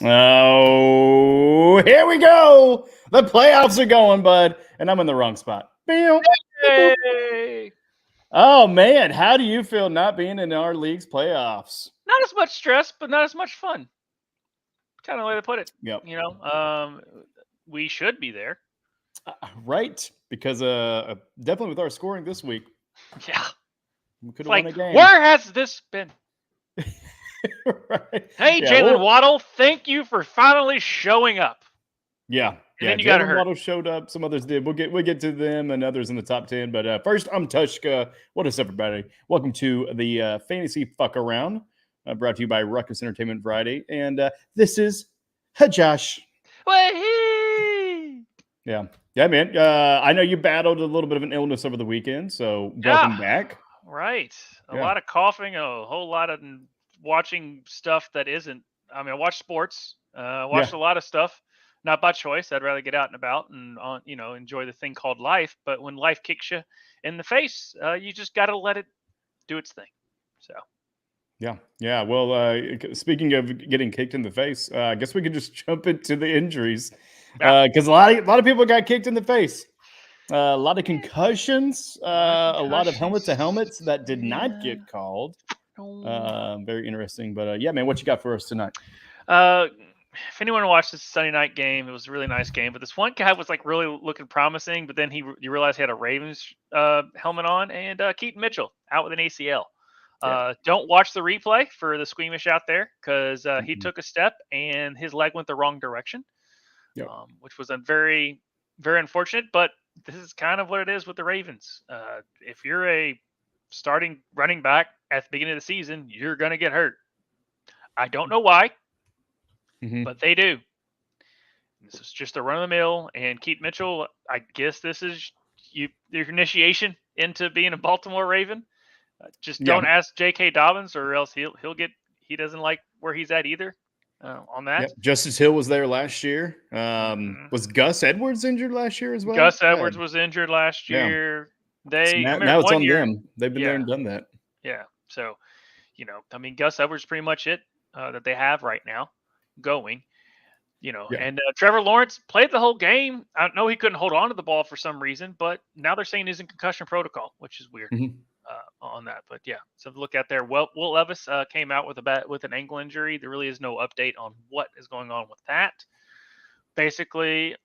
Oh, here we go. The playoffs are going, bud. And I'm in the wrong spot. Hey! Oh, man. How do you feel not being in our league's playoffs? Not as much stress, but not as much fun. Kind of way to put it. Yep. We should be there. Right. Because definitely with our scoring this week, Yeah. we could have won a game. Where has this been? Right. Hey, Yeah, Jalen Waddle, thank you for finally showing up. Yeah. And then you got hurt. Waddle showed up. Some others did. We'll get to them and others in the top 10. But first, I'm Tvshka. What is up, everybody? Welcome to the Fantasy Fuck Around, brought to you by Ruckus Entertainment Variety. And this is Josh. Wahee! Yeah, man. I know you battled a little bit of an illness over the weekend, so welcome back. Right. A lot of coughing, a whole lot of watching stuff that isn't. I mean, I watch sports. Watched a lot of stuff. Not by choice. I'd rather get out and about and enjoy the thing called life. But when life kicks you in the face, you just got to let it do its thing. So. Yeah. Well, speaking of getting kicked in the face, I guess we could just jump into the injuries because a lot of people got kicked in the face. A lot of concussions, a lot of helmet to helmets that did not get called. Very interesting. But yeah, man, what you got for us tonight? If anyone watched this Sunday night game, it was a really nice game. But this one guy was like really looking promising, but then you realized he had a Ravens helmet on, and Keaton Mitchell out with an ACL. Don't watch the replay for the squeamish out there because he took a step and his leg went the wrong direction, which was a very, very unfortunate. But this is kind of what it is with the Ravens. If you're a starting running back at the beginning of the season, you're going to get hurt. I don't know why. But they do. This is just a run of the mill. And Keaton Mitchell, I guess this is your initiation into being a Baltimore Raven. Just don't ask J.K. Dobbins, or else he doesn't like where he's at either. On that, Justice Hill was there last year. Was Gus Edwards injured last year as well? Gus Edwards was injured last year. Now it's on them. They've been there and done that. Yeah. So, Gus Edwards is pretty much it that they have right now going. And Trevor Lawrence played the whole game. I know he couldn't hold on to the ball for some reason, but now they're saying he's in concussion protocol, which is weird on that. But yeah, so look out there. Will Levis came out with an ankle injury. There really is no update on what is going on with that. Basically,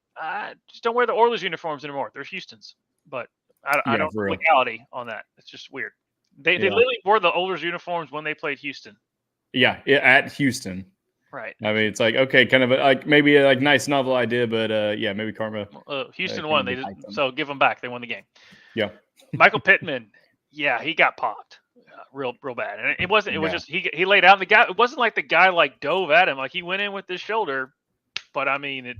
just don't wear the Oilers uniforms anymore. They're Houston's, but I don't know legality on that. It's just weird. They literally wore the Oilers uniforms when they played Houston. Yeah, at Houston. Right. I mean, it's like, okay, kind of maybe a nice novel idea, but maybe karma. Houston won. They so give them back. They won the game. Yeah. Michael Pittman, he got popped, real bad, and it wasn't. It was just he laid out. And the guy. It wasn't like the guy dove at him. Like he went in with his shoulder, but I mean,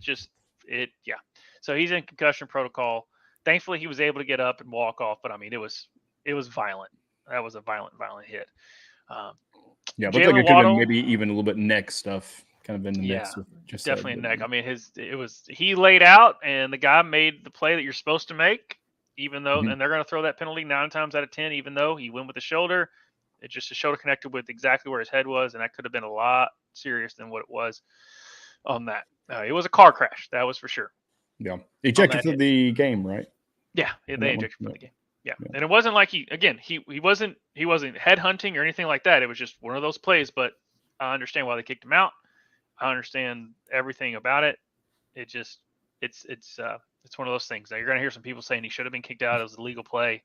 yeah. So he's in concussion protocol. Thankfully, he was able to get up and walk off. But I mean, it was violent. That was a violent hit. But like it could have been maybe even a little bit neck stuff kind of in the mix. Just definitely neck. I mean, he laid out and the guy made the play that you're supposed to make, even though, and they're going to throw that penalty 9 times out of 10, even though he went with the shoulder. It's just a shoulder connected with exactly where his head was, and that could have been a lot serious than what it was on that. It was a car crash, that was for sure. Yeah, ejected for the game, right? Yeah, they ejected for the game. Yeah, and it wasn't like he wasn't head hunting or anything like that. It was just one of those plays. But I understand why they kicked him out. I understand everything about it. It's one of those things. Now you're going to hear some people saying he should have been kicked out. It was a legal play.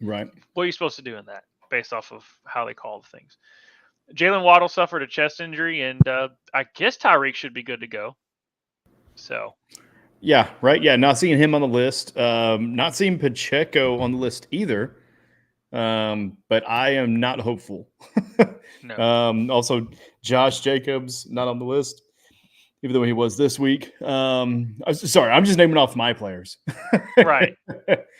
Right. What are you supposed to do in that, based off of how they call the things? Jalen Waddle suffered a chest injury, and I guess Tyreek should be good to go. So. Yeah, right. Yeah, not seeing him on the list. Not seeing Pacheco on the list either. But I am not hopeful. No. Also, Josh Jacobs not on the list, even though he was this week. Sorry, I'm just naming off my players. Right.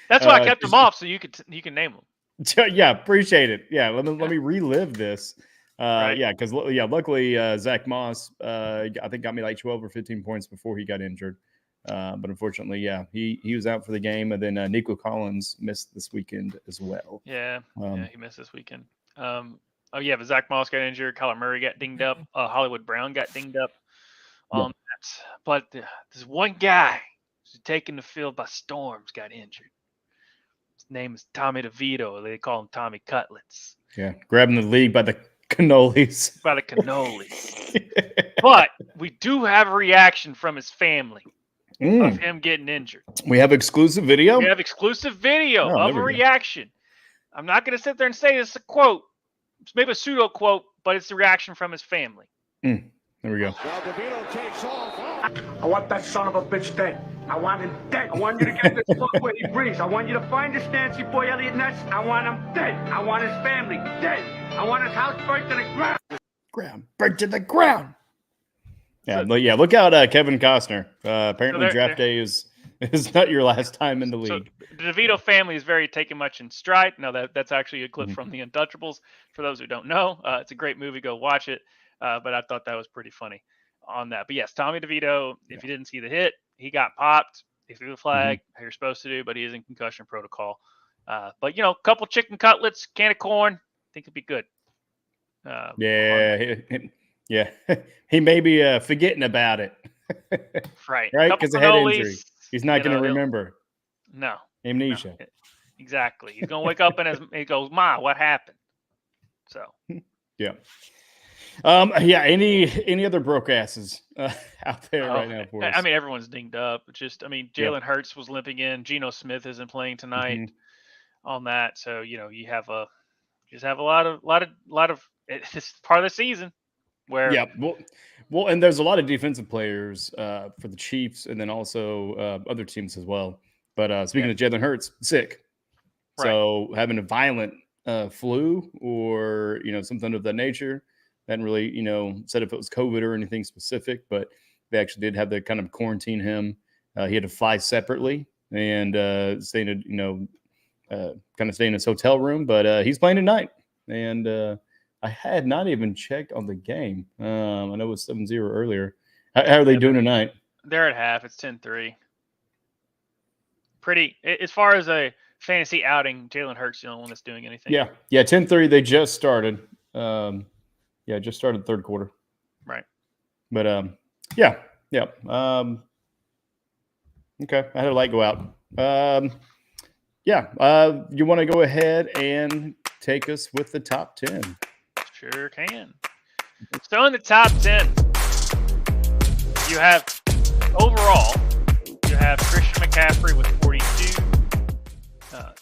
That's why I kept them off so you can name them. Yeah, appreciate it. Yeah, let me relive this. Right. Yeah, because luckily Zach Moss I think got me like 12 or 15 points before he got injured. But unfortunately, he was out for the game, and then Nico Collins missed this weekend as well. Yeah, he missed this weekend. But Zach Moss got injured. Kyler Murray got dinged up. Hollywood Brown got dinged up. on that. But this one guy who's taking the field by storms got injured. His name is Tommy DeVito. They call him Tommy Cutlets. Yeah, grabbing the league by the cannolis. By the cannolis. But we do have a reaction from his family of him getting injured. We have exclusive video? We have exclusive video of a reaction. I'm not going to sit there and say it's a quote. It's maybe a pseudo quote, but it's the reaction from his family. There we go. Well, DeVito takes off. I want that son of a bitch dead. I want him dead. I want you to get this fuck where he breathes. I want you to find this Nancy boy Elliot Ness. I want him dead. I want his family dead. I want his house burnt to the ground. Burnt to the ground. Yeah, but yeah, look out, Kevin Costner. Apparently, draft day is not your last time in the league. So the DeVito family is very taken much in stride. Now that's actually a clip from The Untouchables. For those who don't know, it's a great movie. Go watch it. But I thought that was pretty funny on that. But yes, Tommy DeVito, if you didn't see the hit, he got popped. He threw the flag, how you're supposed to do, but he is in concussion protocol. But, a couple chicken cutlets, can of corn, I think it'd be good. Yeah. He may be forgetting about it. Right. Right? Because of head injury. He's not going to remember. No. Amnesia. No. Exactly. He's going to wake up and he goes, Ma, what happened? So. Yeah. Any other broke asses out there right now for us? I mean, everyone's dinged up. Jalen Hurts was limping in. Geno Smith isn't playing tonight on that. So, you have a lot of it's part of the season where well, and there's a lot of defensive players for the Chiefs and then also other teams as well. But speaking of Jalen Hurts, sick. Right. So having a violent flu or something of that nature. Hadn't really, said if it was COVID or anything specific, but they actually did have to kind of quarantine him. He had to fly separately and stay in his hotel room. But he's playing tonight, and I had not even checked on the game. I know it was 7-0 earlier. How are they doing tonight? They're at half. It's 10-3. Pretty as far as a fantasy outing. Jalen Hurts is the only one that's doing anything. Yeah, 10-3. They just started. Just started third quarter. Right. But okay. I had a light go out. You want to go ahead and take us with the top 10? Sure can. So in the top 10, you have Christian McCaffrey with 42,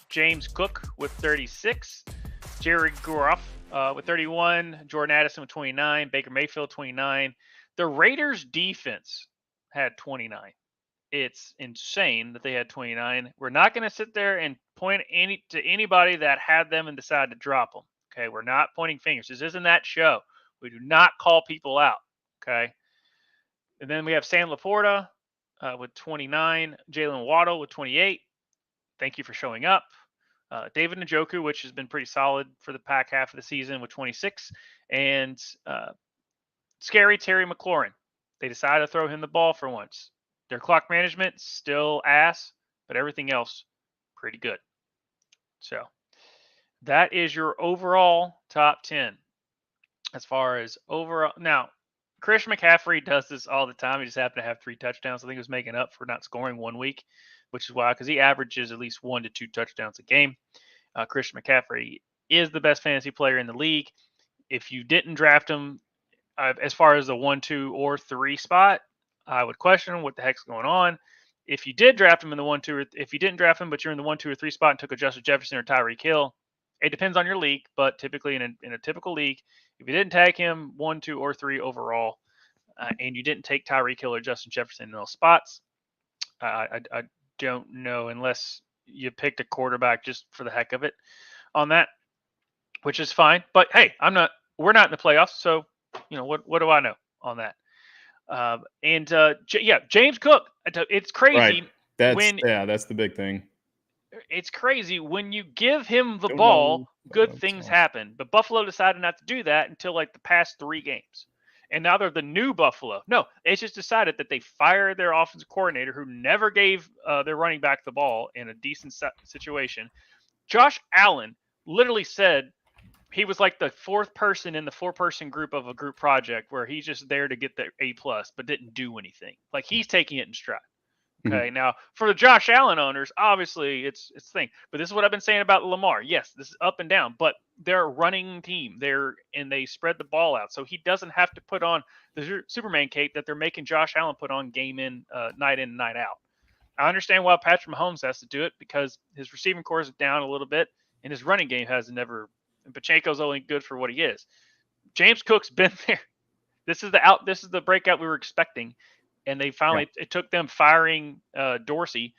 James Cook with 36, Jared Goff with 31, Jordan Addison with 29, Baker Mayfield 29. The Raiders defense had 29. It's insane that they had 29. We're not going to sit there and point to anybody that had them and decide to drop them. Okay, we're not pointing fingers. This isn't that show. We do not call people out. Okay, and then we have Sam Laporta with 29, Jalen Waddle with 28. Thank you for showing up. David Njoku, which has been pretty solid for the back half of the season with 26, and scary Terry McLaurin. They decided to throw him the ball for once. Their clock management still ass, but everything else pretty good. So that is your overall top 10 as far as overall. Now, Christian McCaffrey does this all the time. He just happened to have 3 touchdowns. I think he was making up for not scoring 1 week, which is why, because he averages at least 1 to 2 touchdowns a game. Christian McCaffrey is the best fantasy player in the league. If you didn't draft him as far as the 1, 2, or 3 spot, I would question what the heck's going on. If you did draft him in the 1, 2, or if you didn't draft him, but you're in the 1, 2, or 3 spot and took a Justin Jefferson or Tyreek Hill, it depends on your league. But typically in a typical league, if you didn't tag him 1, 2, or 3 overall, and you didn't take Tyreek Hill or Justin Jefferson in those spots, I don't know, unless you picked a quarterback just for the heck of it on that, which is fine. But hey, we're not in the playoffs, so what do I know on that? James Cook. It's crazy. Right. That's the big thing. It's crazy when you give him the ball, good things happen. But Buffalo decided not to do that until like the past 3 games. And now they're the new Buffalo. No, it's just decided that they fired their offensive coordinator who never gave their running back the ball in a decent situation. Josh Allen literally said he was like the fourth person in the 4-person group of a group project where he's just there to get the A+, but didn't do anything. Like, he's taking it in stride. Okay, now for the Josh Allen owners, obviously it's thing. But this is what I've been saying about Lamar. Yes, this is up and down, but they're a running team. They spread the ball out, so he doesn't have to put on the Superman cape that they're making Josh Allen put on night in and night out. I understand why Patrick Mahomes has to do it because his receiving core is down a little bit, and his running game has never. And Pacheco's only good for what he is. James Cook's been there. This is the breakout we were expecting. And they finally, it took them firing Ken Dorsey,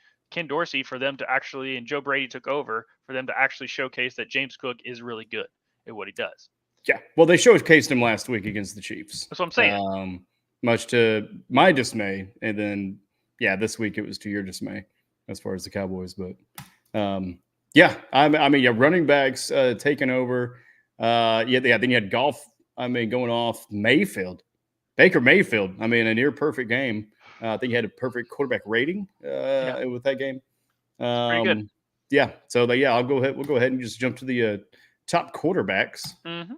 for them to actually, and Joe Brady took over for them to actually showcase that James Cook is really good at what he does. Yeah. Well, they showcased him last week against the Chiefs. That's what I'm saying. Much to my dismay. And then, this week it was to your dismay as far as the Cowboys. But, running backs taking over. Then you had golf, going off Mayfield. Baker Mayfield, a near perfect game. I think he had a perfect quarterback rating with that game. Pretty good. Yeah. So I'll go ahead. We'll go ahead and just jump to the top quarterbacks. Mm-hmm.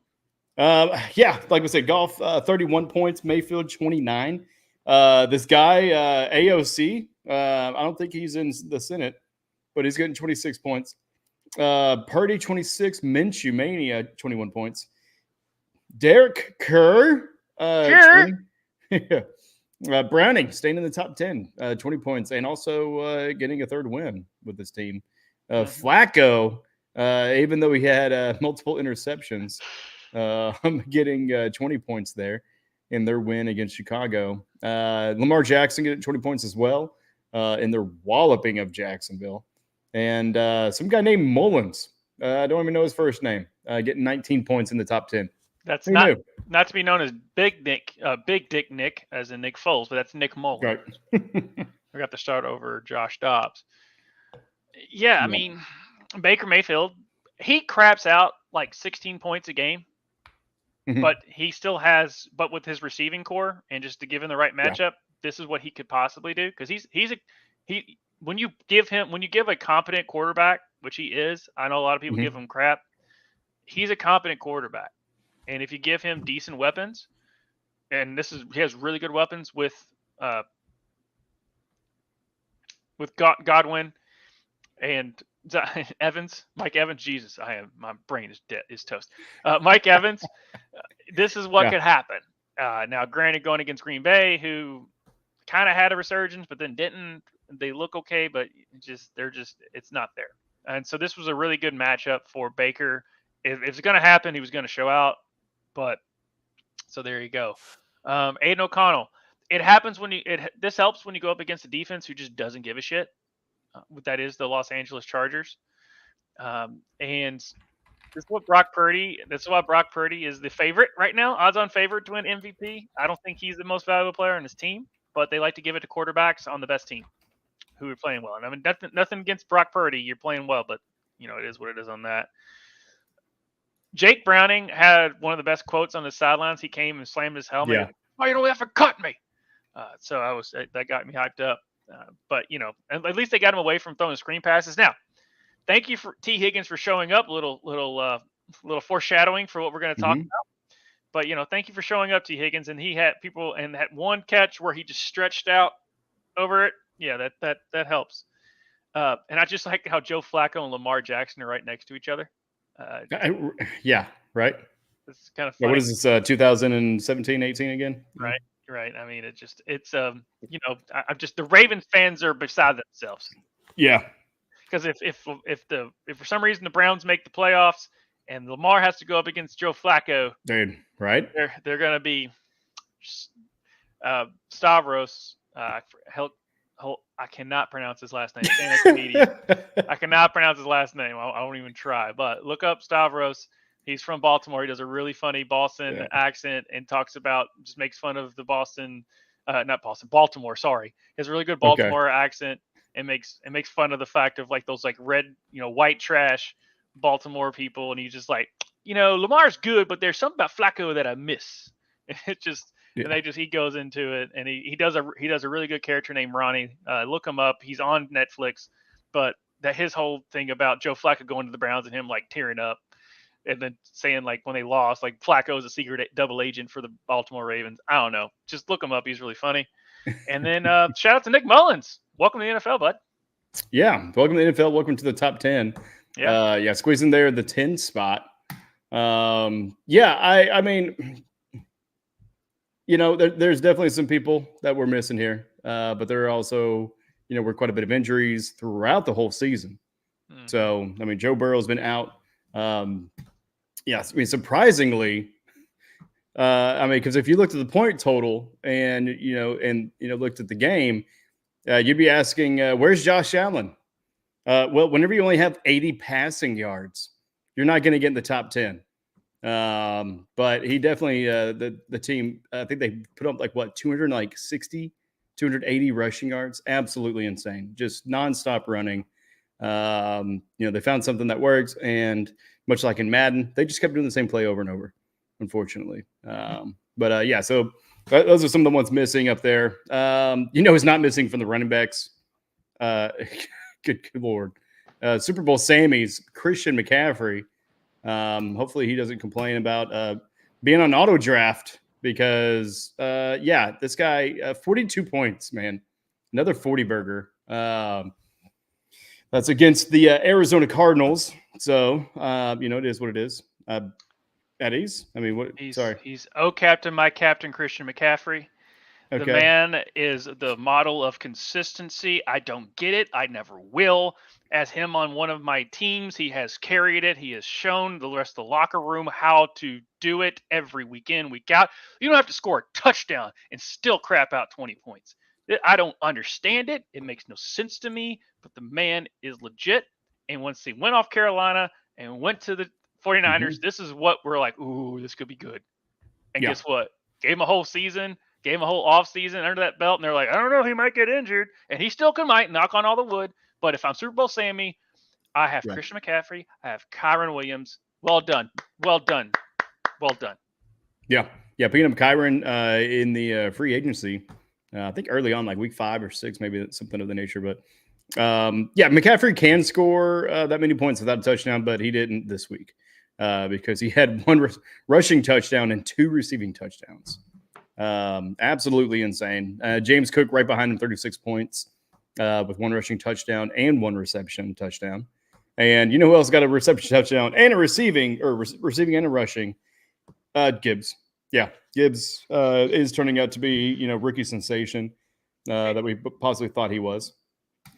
Like we said, golf 31 points, Mayfield 29. This guy AOC, I don't think he's in the Senate, but he's getting 26 points. Purdy 26, Minshew Mania 21 points. Derek Kerr. Browning staying in the top 10, 20 points, and also getting a third win with this team. Flacco, even though he had multiple interceptions, getting 20 points there in their win against Chicago. Lamar Jackson getting 20 points as well in their walloping of Jacksonville. And some guy named Mullins, I don't even know his first name, getting 19 points in the top 10. That's not to be known as Big Dick Nick, as in Nick Foles, but that's Nick Mullins. Right. We got to start over Josh Dobbs. Yeah, Baker Mayfield, he craps out like 16 points a game, but he still has. But with his receiving core and just to give him the right matchup, this is what he could possibly do. Because when you give a competent quarterback, which he is, I know a lot of people give him crap. He's a competent quarterback. And if you give him decent weapons, and he has really good weapons with Godwin and Evans, Mike Evans. Jesus, my brain is toast. Mike Evans, this is what could happen. Now, granted, going against Green Bay, who kind of had a resurgence, but then didn't. They look okay, but it's not there. And so this was a really good matchup for Baker. If it's going to happen, he was going to show out. But so there you go. Aiden O'Connell. It happens this helps when you go up against a defense who just doesn't give a shit. That is the Los Angeles Chargers. And this is why Brock Purdy is the favorite right now, odds-on favorite to win MVP. I don't think he's the most valuable player on his team, but they like to give it to quarterbacks on the best team who are playing well. And nothing against Brock Purdy. You're playing well, but it is what it is on that. Jake Browning had one of the best quotes on the sidelines. He came and slammed his helmet. Yeah. Oh, you don't have to cut me. So that got me hyped up. But at least they got him away from throwing screen passes. Now, thank you for T. Higgins for showing up. Little foreshadowing for what we're going to talk about. But thank you for showing up, T. Higgins. And he had people and had one catch where he just stretched out over it. Yeah, that helps. And I just like how Joe Flacco and Lamar Jackson are right next to each other. Right. It's kind of funny. What is this? 2017, 18 again? Right. I'm just the Ravens fans are beside themselves. Yeah. Because if for some reason the Browns make the playoffs and Lamar has to go up against Joe Flacco, dude, right? They're gonna be Stavros. I cannot pronounce his last name. I cannot pronounce his last name. I won't even try. But look up Stavros. He's from Baltimore. He does a really funny Boston accent and just makes fun of the Baltimore. Sorry, he has a really good Baltimore accent and makes fun of the fact of like those like red, white trash Baltimore people. And he's just like, Lamar's good, but there's something about Flacco that I miss. It just. Yeah. And he goes into it, and he does a really good character named Ronnie. Look him up. He's on Netflix. But that his whole thing about Joe Flacco going to the Browns and him like tearing up, and then saying like when they lost, like Flacco's a secret double agent for the Baltimore Ravens. I don't know. Just look him up. He's really funny. And then shout out to Nick Mullins. Welcome to the NFL, bud. Yeah, welcome to the NFL. Welcome to the top 10. Yeah, Squeezing there the 10 spot. I mean, there's definitely some people that we're missing here, but there are also, were quite a bit of injuries throughout the whole season. Mm-hmm. So, I mean, Joe Burrow's been out. Surprisingly, because if you looked at the point total and looked at the game, you'd be asking, where's Josh Allen? Well, whenever you only have 80 passing yards, you're not going to get in the top 10. But he definitely, the team, I think they put up 280 rushing yards. Absolutely insane. Just nonstop running. They found something that works, and much like in Madden, they just kept doing the same play over and over, unfortunately. So those are some of the ones missing up there. Who's not missing from the running backs? Good Lord. Super Bowl Sammy's Christian McCaffrey. Hopefully he doesn't complain about being on auto draft because, this guy, 42 points, man. Another 40 burger. That's against the Arizona Cardinals. So, it is what it is. At ease? I mean, what? Sorry. He's my captain, Christian McCaffrey. Okay. The man is the model of consistency. I don't get it. I never will. As him on one of my teams, he has carried it. He has shown the rest of the locker room how to do it every week in, week out. You don't have to score a touchdown and still crap out 20 points. I don't understand it. It makes no sense to me, but the man is legit. And once he went off Carolina and went to the 49ers, this is what we're like, ooh, this could be good. And guess what? Gave him a whole season, gave him a whole off season under that belt, and they're like, I don't know, he might get injured. And he still might, knock on all the wood. But if I'm Super Bowl Sammy, I have Christian McCaffrey, I have Kyron Williams. Well done. Yeah. Picking up Kyron in the free agency. I think early on, like week 5 or 6, maybe something of the nature. But McCaffrey can score that many points without a touchdown, but he didn't this week because he had 1 rushing touchdown and 2 receiving touchdowns. Absolutely insane. James Cook right behind him, 36 points with 1 rushing touchdown and 1 reception touchdown. And you know who else got a reception touchdown and a receiving and a rushing? Gibbs. Yeah, Gibbs is turning out to be, rookie sensation that we possibly thought he was.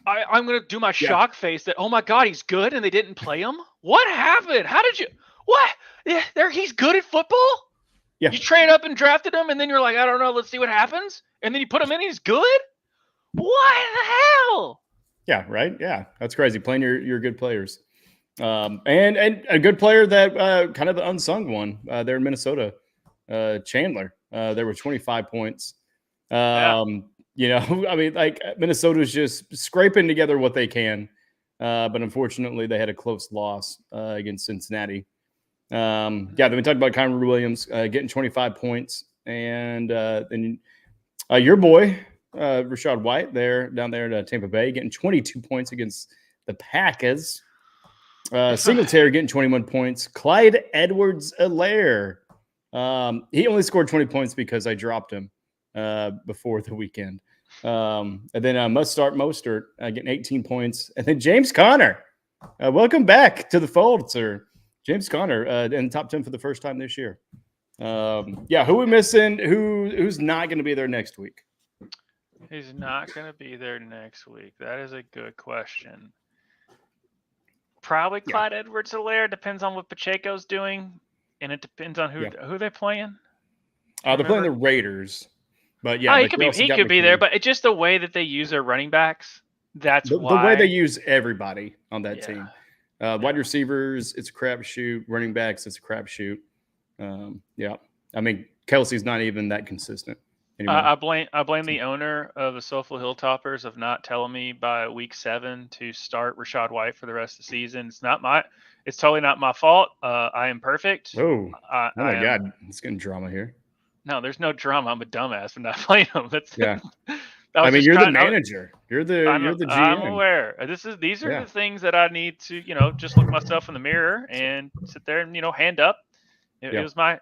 I'm going to do my shock face that, oh my God, he's good and they didn't play him? What happened? How did you – what? He's good at football? Yeah. You trade up and drafted him and then you're like, I don't know, let's see what happens? And then you put him in and he's good? What the hell? Yeah, right? Yeah, that's crazy. Playing your good players. And a good player that kind of the unsung one there in Minnesota. Chandler, there were 25 points. I mean, like Minnesota's just scraping together what they can, but unfortunately they had a close loss against Cincinnati. Then we talked about Kyron Williams getting 25 points, and then your boy Rachaad White down there at Tampa Bay getting 22 points against the Packers. Singletary getting 21 points. Clyde Edwards-Helaire. He only scored 20 points because I dropped him before the weekend. And then Mostert getting 18 points. And then James Conner. Welcome back to the fold, sir. James Conner in the top 10 for the first time this year. Who are we missing? Who's not going to be there next week? He's not going to be there next week. That is a good question. Probably Clyde Edwards-Helaire. Depends on what Pacheco's doing. And it depends on who they're playing. They're playing the Raiders, but he could be there. But it's just the way that they use their running backs. That's the way they use everybody on that team. Wide receivers, it's a crapshoot. Running backs, it's a crapshoot. I mean, Kelsey's not even that consistent anymore. I blame the owner of the Soulful Hilltoppers of not telling me by week 7 to start Rachaad White for the rest of the season. It's totally not my fault. I am perfect. Oh my God. It's getting drama here. No, there's no drama. I'm a dumbass for not playing him. I mean, you're the manager. You're the GM. I'm aware. These are the things that I need to, just look myself in the mirror and sit there and, hand up. It was my,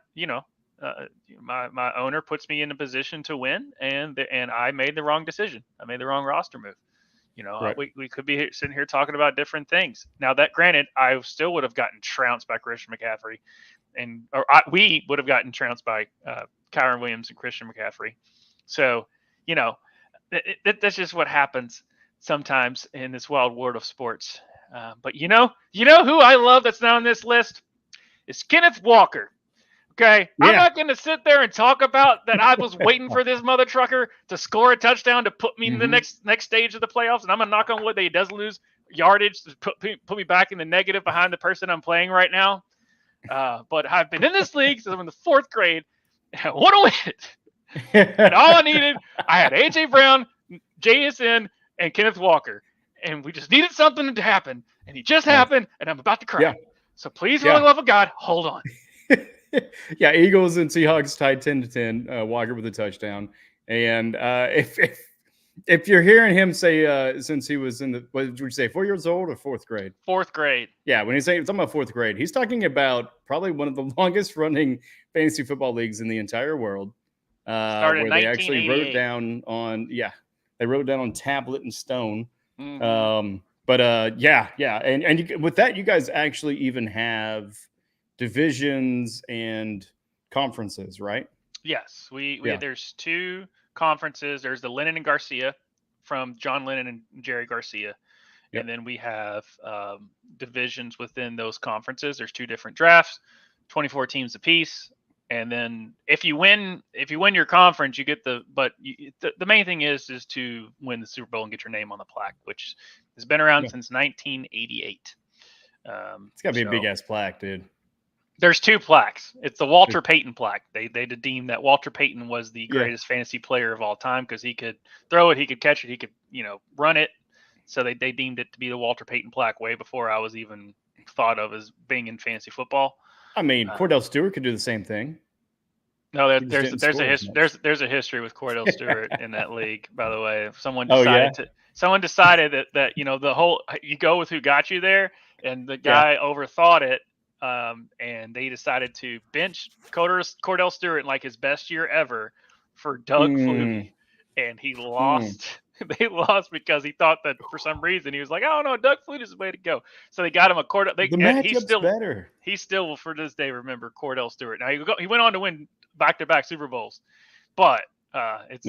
my owner puts me in a position to win, and I made the wrong decision. I made the wrong roster move. Right. We could be sitting here talking about different things. Now, that granted, I still would have gotten trounced by Christian McCaffrey, we would have gotten trounced by Kyron Williams and Christian McCaffrey. So, that's just what happens sometimes in this wild world of sports. But you know who I love that's not on this list is Kenneth Walker. Okay, yeah. I'm not going to sit there and talk about that. I was waiting for this mother trucker to score a touchdown to put me in the next stage of the playoffs, and I'm going to knock on wood that he doesn't lose yardage to put me back in the negative behind the person I'm playing right now. But I've been in this league since I'm in the 4th grade, and I want to win it. And all I needed, I had A.J. Brown, JSN, and Kenneth Walker, and we just needed something to happen, and he just happened, and I'm about to cry. Yeah. So please, for the love of God, hold on. Yeah, Eagles and Seahawks tied 10-10. Walker with a touchdown. And if you're hearing him say since he was in the, what did you say, 4 years old or 4th grade? 4th grade. Yeah, when he's talking about 4th grade, he's talking about probably one of the longest running fantasy football leagues in the entire world. Started where in they actually wrote 1988. down on they wrote down on tablet and stone. Mm-hmm. And with that, you guys actually even have divisions and conferences, right? Yes, we there's 2 conferences. There's the Lennon and Garcia from John Lennon and Jerry Garcia. Yep. And then we have divisions within those conferences. There's 2 different drafts, 24 teams apiece. And then if you win your conference, you get the main thing is to win the Super Bowl and get your name on the plaque, which has been around since 1988. It's got to be a big ass plaque, dude. There's 2 plaques. It's the Walter Payton plaque. They deemed that Walter Payton was the greatest fantasy player of all time because he could throw it, he could catch it, he could, run it. So they deemed it to be the Walter Payton plaque way before I was even thought of as being in fantasy football. I mean, Cordell Stewart could do the same thing. No, there's a history with Cordell Stewart in that league, by the way. Someone decided that the whole, you go with who got you there, and the guy overthought it. And they decided to bench Cordell Stewart in like his best year ever for Doug Flutie, and he lost. They lost because he thought that for some reason he was like, "Oh no, Doug Flutie is the way to go." So they got him a Cordell. The matchup's better. He still for this day remember Cordell Stewart. Now he went on to win back-to-back Super Bowls, but it's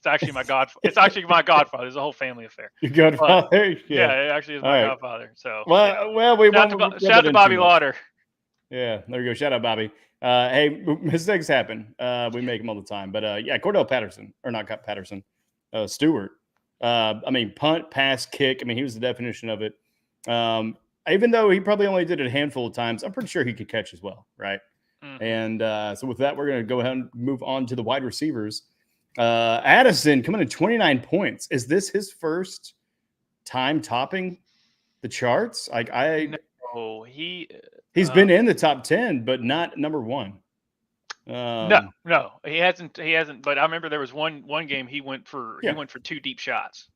actually my godfather. It's actually my godfather. It's a whole family affair. Your godfather? It actually is my godfather. So shout out to Bobby Lauder. Yeah, there you go. Shout out Bobby. Hey, mistakes happen. We make them all the time. But Cordell Patterson, or not Patterson, Stewart. I mean, punt, pass, kick. I mean, he was the definition of it. Even though he probably only did it a handful of times, I'm pretty sure he could catch as well, right? Mm-hmm. And so with that, we're going to go ahead and move on to the wide receivers. Addison coming in 29 points. Is this his first time topping the charts? He's been in the top 10, but not number 1. No, he hasn't. But I remember there was one game he went for 2 deep shots.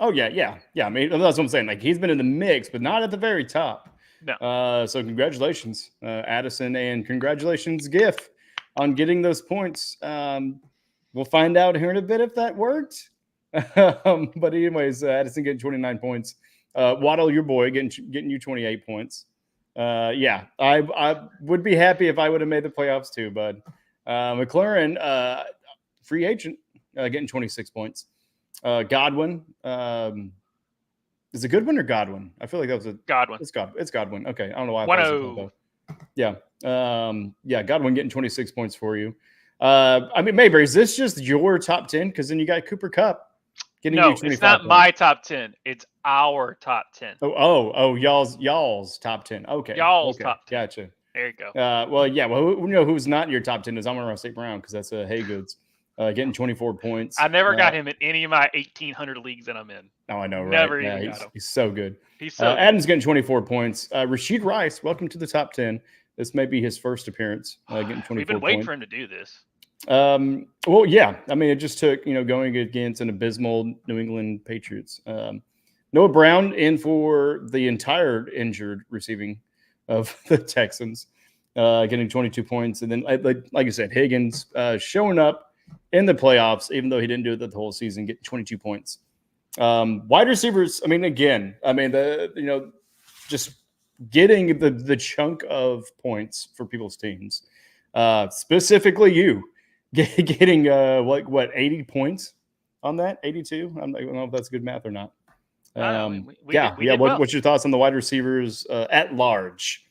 Oh yeah. I mean, that's what I'm saying. Like he's been in the mix, but not at the very top. No. So congratulations, Addison, and congratulations, GIF, on getting those points. We'll find out here in a bit if that worked. But anyways, Addison getting 29 points. Waddle, your boy, getting you 28 points. I would be happy if I would have made the playoffs too, bud. McLaurin, free agent, getting 26 points. Godwin, is it Goodwin or Godwin? I feel like that was a Godwin. It's Godwin. Okay, I don't know why. Godwin getting 26 points for you. I mean, Mabry, is this just your top 10? Because then you got Cooper Kupp getting you 25 it's not points. My top 10. It's our top 10. Y'all's top 10. Okay. Y'all's top 10. Gotcha. There you go. Who's not in your top 10 is Amon-Ra St. Brown, because that's Haygoods. Getting 24 points. I never got him in any of my 1,800 leagues that I'm in. Oh, I know, right? Never even got him. He's so good. Good. Adam's getting 24 points. Rashid Rice, welcome to the top 10. This may be his first appearance. Getting 24 We've been waiting for him to do this. Well, yeah. I mean, it just took, going against an abysmal New England Patriots. Noah Brown in for the entire injured receiving of the Texans, getting 22 points. And then, like I said, Higgins showing up in the playoffs, even though he didn't do it the whole season, getting 22 points. Wide receivers, just getting the chunk of points for people's teams. Specifically you. Getting 80 points on that? 82? I don't know if that's good math or not. What's your thoughts on the wide receivers at large?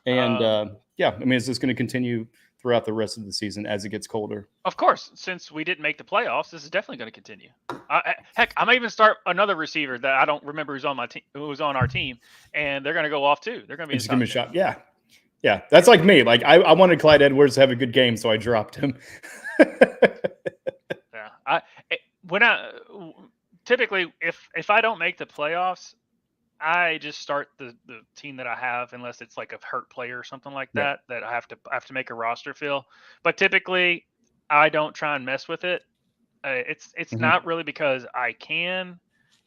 And is this going to continue throughout the rest of the season as it gets colder? Of course, since we didn't make the playoffs, this is definitely going to continue. Heck, I might even start another receiver that I don't remember who's on my team, who was on our team, and they're going to go off too. They're going to be just give him a shot. Yeah, that's like me. Like I wanted Clyde Edwards to have a good game, so I dropped him. Typically if I don't make the playoffs, I just start the team that I have, unless it's like a hurt player or something like that I have to make a roster fill. But typically, I don't try and mess with it. It's not really because I can.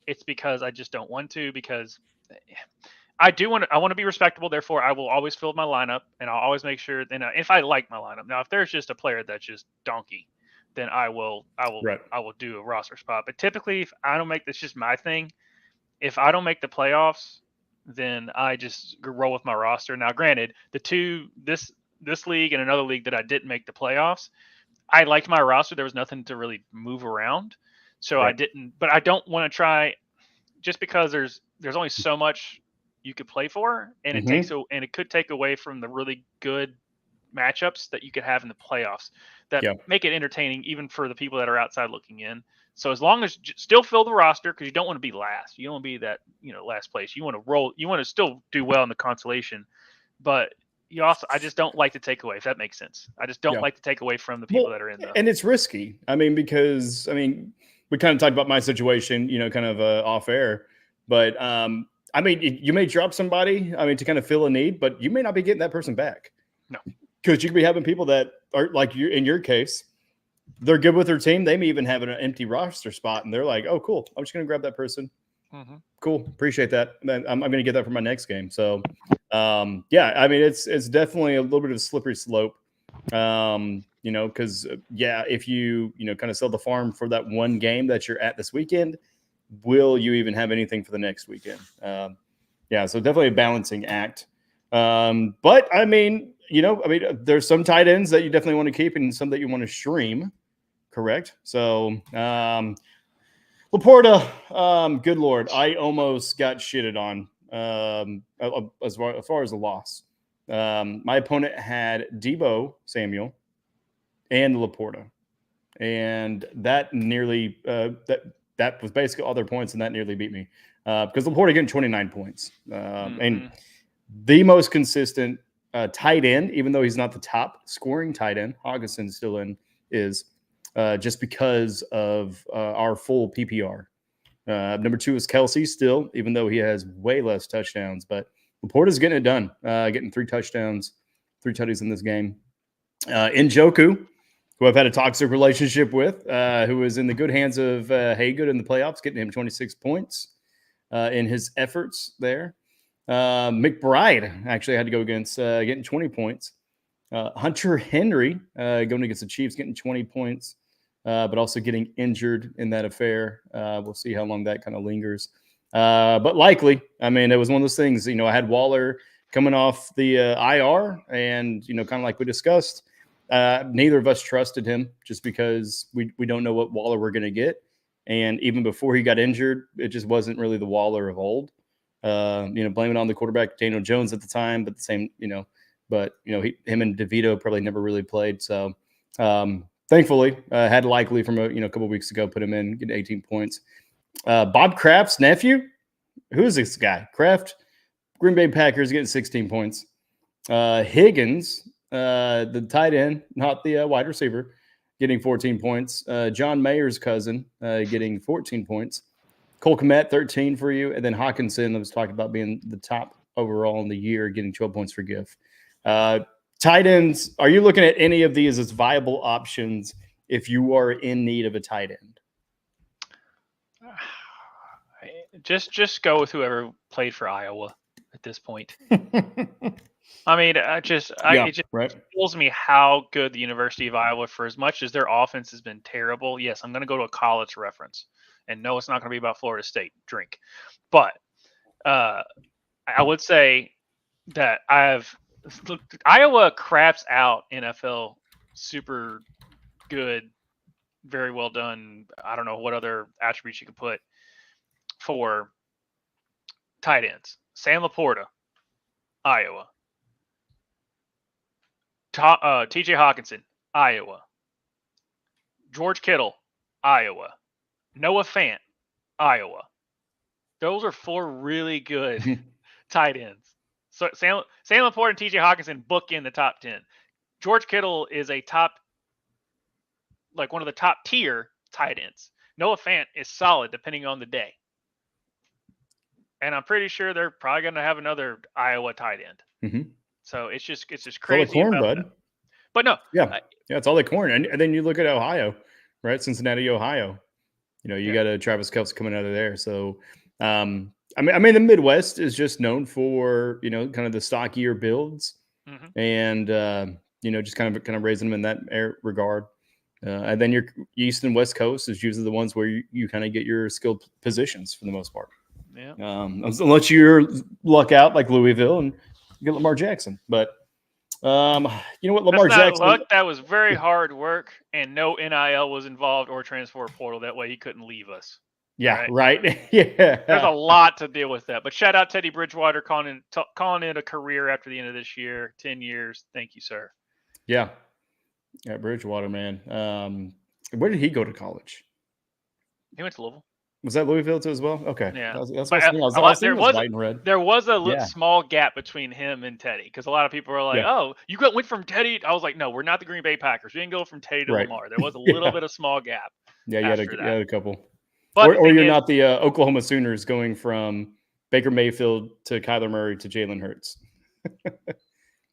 It's because I just don't want to, because I want to be respectable. Therefore, I will always fill my lineup, and I'll always make sure. Then, if I like my lineup, now if there's just a player that's just donkey, then I will do a roster spot. But typically, if I don't make this, just my thing. If I don't make the playoffs, then I just roll with my roster. Now, granted, this league and another league that I didn't make the playoffs, I liked my roster. There was nothing to really move around, so I didn't. But I don't want to try, just because there's only so much you could play for, and it could take away from the really good matchups that you could have in the playoffs that make it entertaining even for the people that are outside looking in. So as long as still fill the roster, because you don't want to be last. You don't want to be that, last place. You want to roll. You want to still do well in the consolation, but I just don't like to take away, if that makes sense. I just don't like to take away from the people that are in there. And it's risky. Because we kind of talked about my situation, kind of off air, but you may drop somebody, to kind of fill a need, but you may not be getting that person back. No, because you could be having people that are like you in your case. They're good with their team. They may even have an empty roster spot, and they're like, "Oh, cool! I'm just going to grab that person. Cool, appreciate that. I'm going to get that for my next game." So, it's definitely a little bit of a slippery slope. Because if you kind of sell the farm for that one game that you're at this weekend, will you even have anything for the next weekend? So definitely a balancing act. But there's some tight ends that you definitely want to keep and some that you want to stream. Correct. So, Laporta, good Lord, I almost got shitted on, as far as the loss. My opponent had Deebo Samuel and Laporta, and that nearly, that was basically all their points, and that nearly beat me, because Laporta getting 29 points, and the most consistent tight end, even though he's not the top scoring tight end, Hawkinson still is just because of our full PPR. Number 2 is Kelsey still, even though he has way less touchdowns, but Laporta's getting it done, getting 3 touchdowns, 3 tutties in this game. Njoku, who I've had a toxic relationship with, who was in the good hands of Haygood in the playoffs, getting him 26 points in his efforts there. McBride actually had to go against getting 20 points. Hunter Henry going against the Chiefs, getting 20 points, but also getting injured in that affair. We'll see how long that kind of lingers. But likely, it was one of those things, I had Waller coming off the IR, and, kind of like we discussed, neither of us trusted him just because we don't know what Waller we're going to get. And even before he got injured, it just wasn't really the Waller of old. Blaming on the quarterback, Daniel Jones at the time, but the same, him and DeVito probably never really played. So, thankfully, had Likely from a couple of weeks ago, put him in, get 18 points. Bob Kraft's nephew, who is this guy? Kraft, Green Bay Packers, getting 16 points. Higgins, the tight end, not the wide receiver, getting 14 points. John Mayer's cousin, getting 14 points. Cole Kmet, 13 for you. And then Hawkinson, I was talking about being the top overall in the year, getting 12 points for GIF. tight ends, are you looking at any of these as viable options if you are in need of a tight end? Just go with whoever played for Iowa at this point. I mean, it just tells me how good the University of Iowa, for as much as their offense has been terrible. Yes, I'm going to go to a college reference, and no, it's not going to be about Florida State. Drink, but I would say that Iowa craps out NFL super good, very well done. I don't know what other attributes you could put for tight ends. Sam Laporta, Iowa. TJ Hawkinson, Iowa. George Kittle, Iowa. Noah Fant, Iowa. Those are 4 really good tight ends. So Sam Laporta and TJ Hawkinson book in the top 10. George Kittle is one of the top tier tight ends. Noah Fant is solid depending on the day. And I'm pretty sure they're probably going to have another Iowa tight end. Mm-hmm. So it's just crazy. It's all the corn, bud. That. But no. Yeah, it's all the corn. And then you look at Ohio, right? Cincinnati, Ohio. You got a Travis Kelce coming out of there. So, I mean, the Midwest is just known for, kind of the stockier builds and, just kind of raising them in that regard. And then your East and West Coast is usually the ones where you kind of get your skilled positions for the most part. Yeah. Unless you're luck out like Louisville and get Lamar Jackson. But, you know what? Lamar Jackson. Luck, that was very hard work, and no NIL was involved or transfer portal. That way he couldn't leave us. Yeah, right. Yeah. There's a lot to deal with that. But shout out Teddy Bridgewater calling it a career after the end of this year. 10 years. Thank you, sir. Yeah. Yeah, Bridgewater, man. Where did he go to college? He went to Louisville. Was that Louisville too as well? Okay. Yeah. There was a small gap between him and Teddy because a lot of people are like, "Oh, you went from Teddy." I was like, "No, we're not the Green Bay Packers. We didn't go from Teddy to Lamar." There was a little bit of small gap. Yeah, you had a couple. But or you're not the Oklahoma Sooners going from Baker Mayfield to Kyler Murray to Jalen Hurts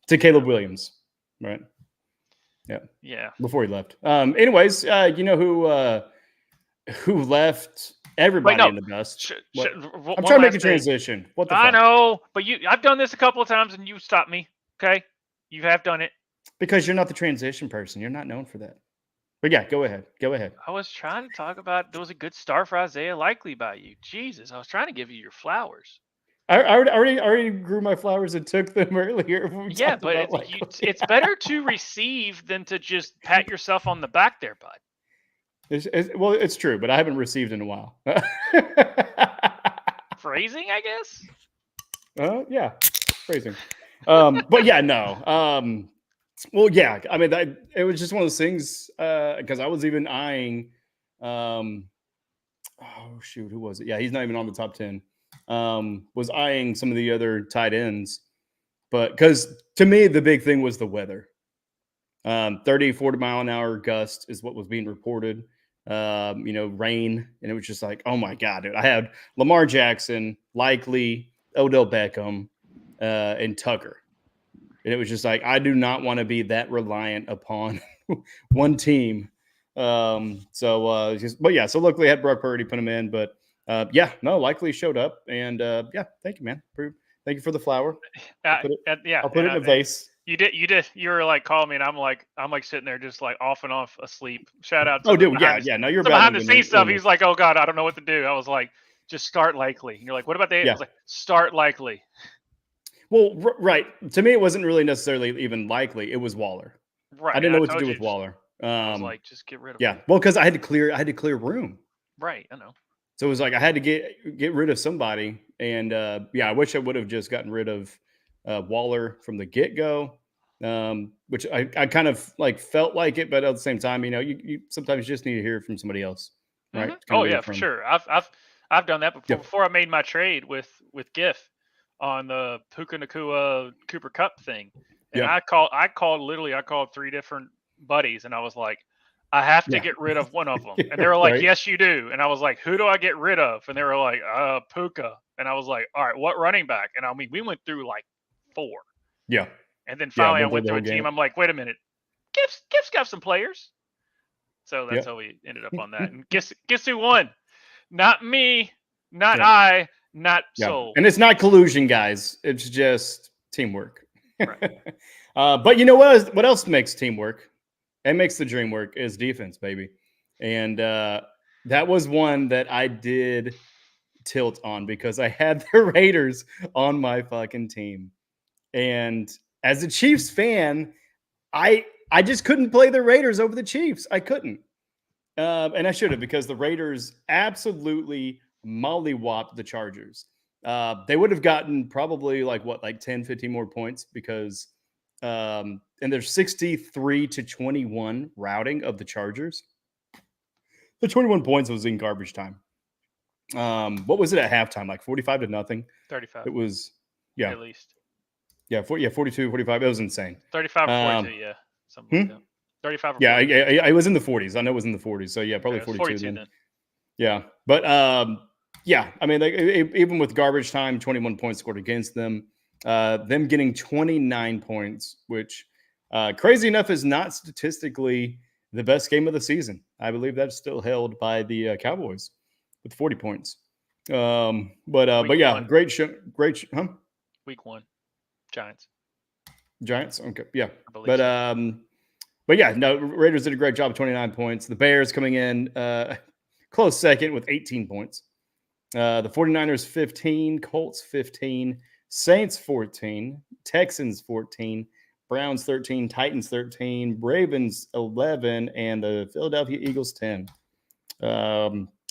to Caleb Williams, right? Yeah. Yeah. Before he left. Anyways, you know who left everybody in the dust? I'm trying to make a transition. What the fuck? I know, but I've done this a couple of times and you stopped me. Okay. You have done it. Because you're not the transition person. You're not known for that. But yeah, go ahead. I was trying to talk about there was a good start for Isaiah Likely by you. Jesus, I was trying to give you your flowers. I already grew my flowers and took them earlier. Yeah, but it's better to receive than to just pat yourself on the back there, bud. It's true, but I haven't received in a while. Phrasing, I guess? Yeah, phrasing. But yeah, no. Well, yeah, I mean, it was just one of those things because I was even eyeing oh, shoot, who was it? Yeah, he's not even on the top 10. Was eyeing some of the other tight ends. But because to me, the big thing was the weather. 30, 40 mile an hour gust is what was being reported. Rain. And it was just like, oh my God, dude. I had Lamar Jackson, Likely, Odell Beckham, and Tucker. And it was just like, I do not want to be that reliant upon one team. But yeah, so luckily I had Brock Purdy put him in, but Likely showed up, and thank you, man. Thank you for the flower. I'll put it in a vase. You did. You were like calling me, and I'm like sitting there just like off and off asleep. Shout out. No, you're behind the scenes stuff. He's like, oh God, I don't know what to do. I was like, just start Likely. And you're like, what about the? I was like, start Likely. Well, right. To me, it wasn't really necessarily even Likely. It was Waller. Right. I didn't know what to do with Waller. I was like, just get rid of him. Well, because I had to clear room. Right. I know. So it was like I had to get rid of somebody, and I wish I would have just gotten rid of Waller from the get-go, which I kind of like felt like it, but at the same time, you sometimes just need to hear from somebody else, right? Mm-hmm. Oh yeah, for sure. I've done that before. Before I made my trade with GIF on the Puka Nacua Cooper Cup thing, and I called 3 different buddies, and I was like, I have to get rid of one of them. And they were like, yes, you do. And I was like, who do I get rid of? And they were like, Puka. And I was like, all right, what running back? And I mean, we went through like 4. Yeah. And then finally, I went through went the through a whole team. game. I'm like, wait a minute, Gift's got some players. So that's Yeah. how we ended up on that. And guess who won? Not me, not Yeah. I, not Yeah. Soul. And it's not collusion, guys. It's just teamwork. Right. But you know what else makes teamwork? It makes the dream work is defense, baby. And that was one that I did tilt on because I had the Raiders on my fucking team. And as a Chiefs fan, I just couldn't play the Raiders over the Chiefs. I couldn't. And I should have, because the Raiders absolutely mollywopped the Chargers. They would have gotten probably like 10, 15 more points because and there's 63-21 routing of the Chargers. The 21 points was in garbage time. What was it at halftime? Like 45-0. 35. It was, yeah. At least. Yeah, 42, 45. It was insane. 35 or 42, yeah. Something like that. 35 or 42. Yeah, I was in the 40s. I know it was in the 40s. So yeah, probably 42 then. Yeah. But yeah, I mean, even with garbage time, 21 points scored against them. Them getting 29 points, which crazy enough is not statistically the best game of the season. I believe that's still held by the Cowboys with 40 points. But yeah, one. great show. Huh? Week 1. Giants. Okay. Yeah. But yeah, no, Raiders did a great job, 29 points. The Bears coming in close second with 18 points. The 49ers 15, Colts 15, Saints 14, Texans 14, Browns 13, Titans 13, Ravens 11, and the Philadelphia Eagles 10.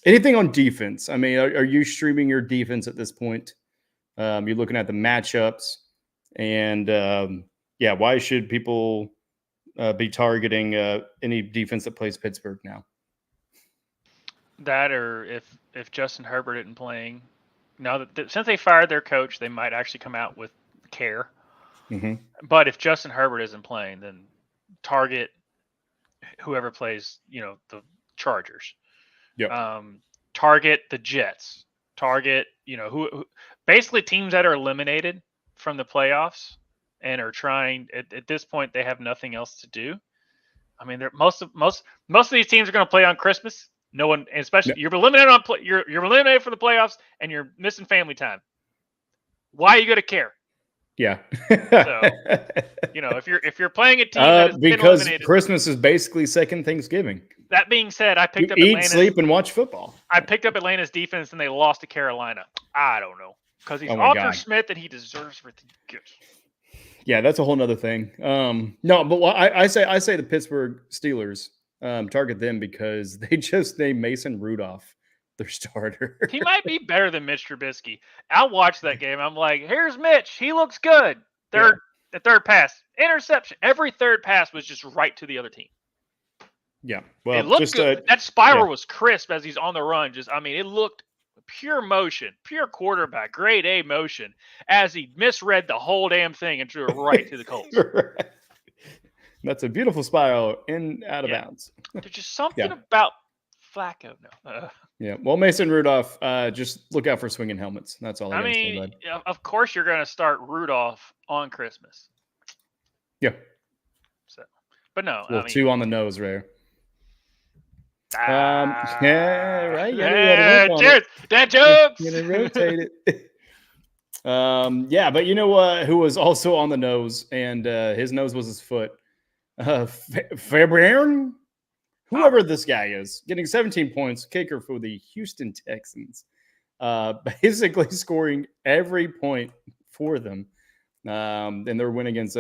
Anything on defense? I mean, are you streaming your defense at this point? You're looking at the matchups, and yeah, why should people be targeting any defense that plays Pittsburgh now? That, or if Justin Herbert isn't playing, now that since they fired their coach, they might actually come out with care. Mm-hmm. But if Justin Herbert isn't playing, then target whoever plays, the Chargers. Yeah. Target the Jets. Target, who basically teams that are eliminated from the playoffs and are trying. At this point, they have nothing else to do. I mean, most of these teams are going to play on Christmas. No one, especially you're eliminated you're eliminated for the playoffs, and you're missing family time. Why are you going to care? Yeah. So, if you're playing a team that has because been eliminated, Christmas is basically second Thanksgiving. That being said, I picked up eat, Atlanta's, sleep, and watch football. I picked up Atlanta's defense, and they lost to Carolina. I don't know, because he's Arthur Smith, and he deserves everything he gets. Yeah, that's a whole nother thing. No, but I say the Pittsburgh Steelers target them because they just named Mason Rudolph their starter. He might be better than Mitch Trubisky. I watched that game. I'm like, here's Mitch. He looks good. The third pass, interception. Every third pass was just right to the other team. Yeah, well, it looked good. That spiral was crisp as he's on the run. It looked pure motion, pure quarterback, grade A motion, as he misread the whole damn thing and threw it right to the Colts. Right. That's a beautiful spiral out of bounds. There's just something about Flacco. No. Yeah, well, Mason Rudolph, just look out for swinging helmets. That's all I mean, of course you're going to start Rudolph on Christmas. Yeah. So, but no. Well, 2 on the nose, Ray. Yeah, right. Cheers. Dad jokes. You're gonna rotate it. Yeah, but you know what? Who was also on the nose, and his nose was his foot. Fabian, whoever this guy is, getting 17 points, kicker for the Houston Texans, basically scoring every point for them. And their win against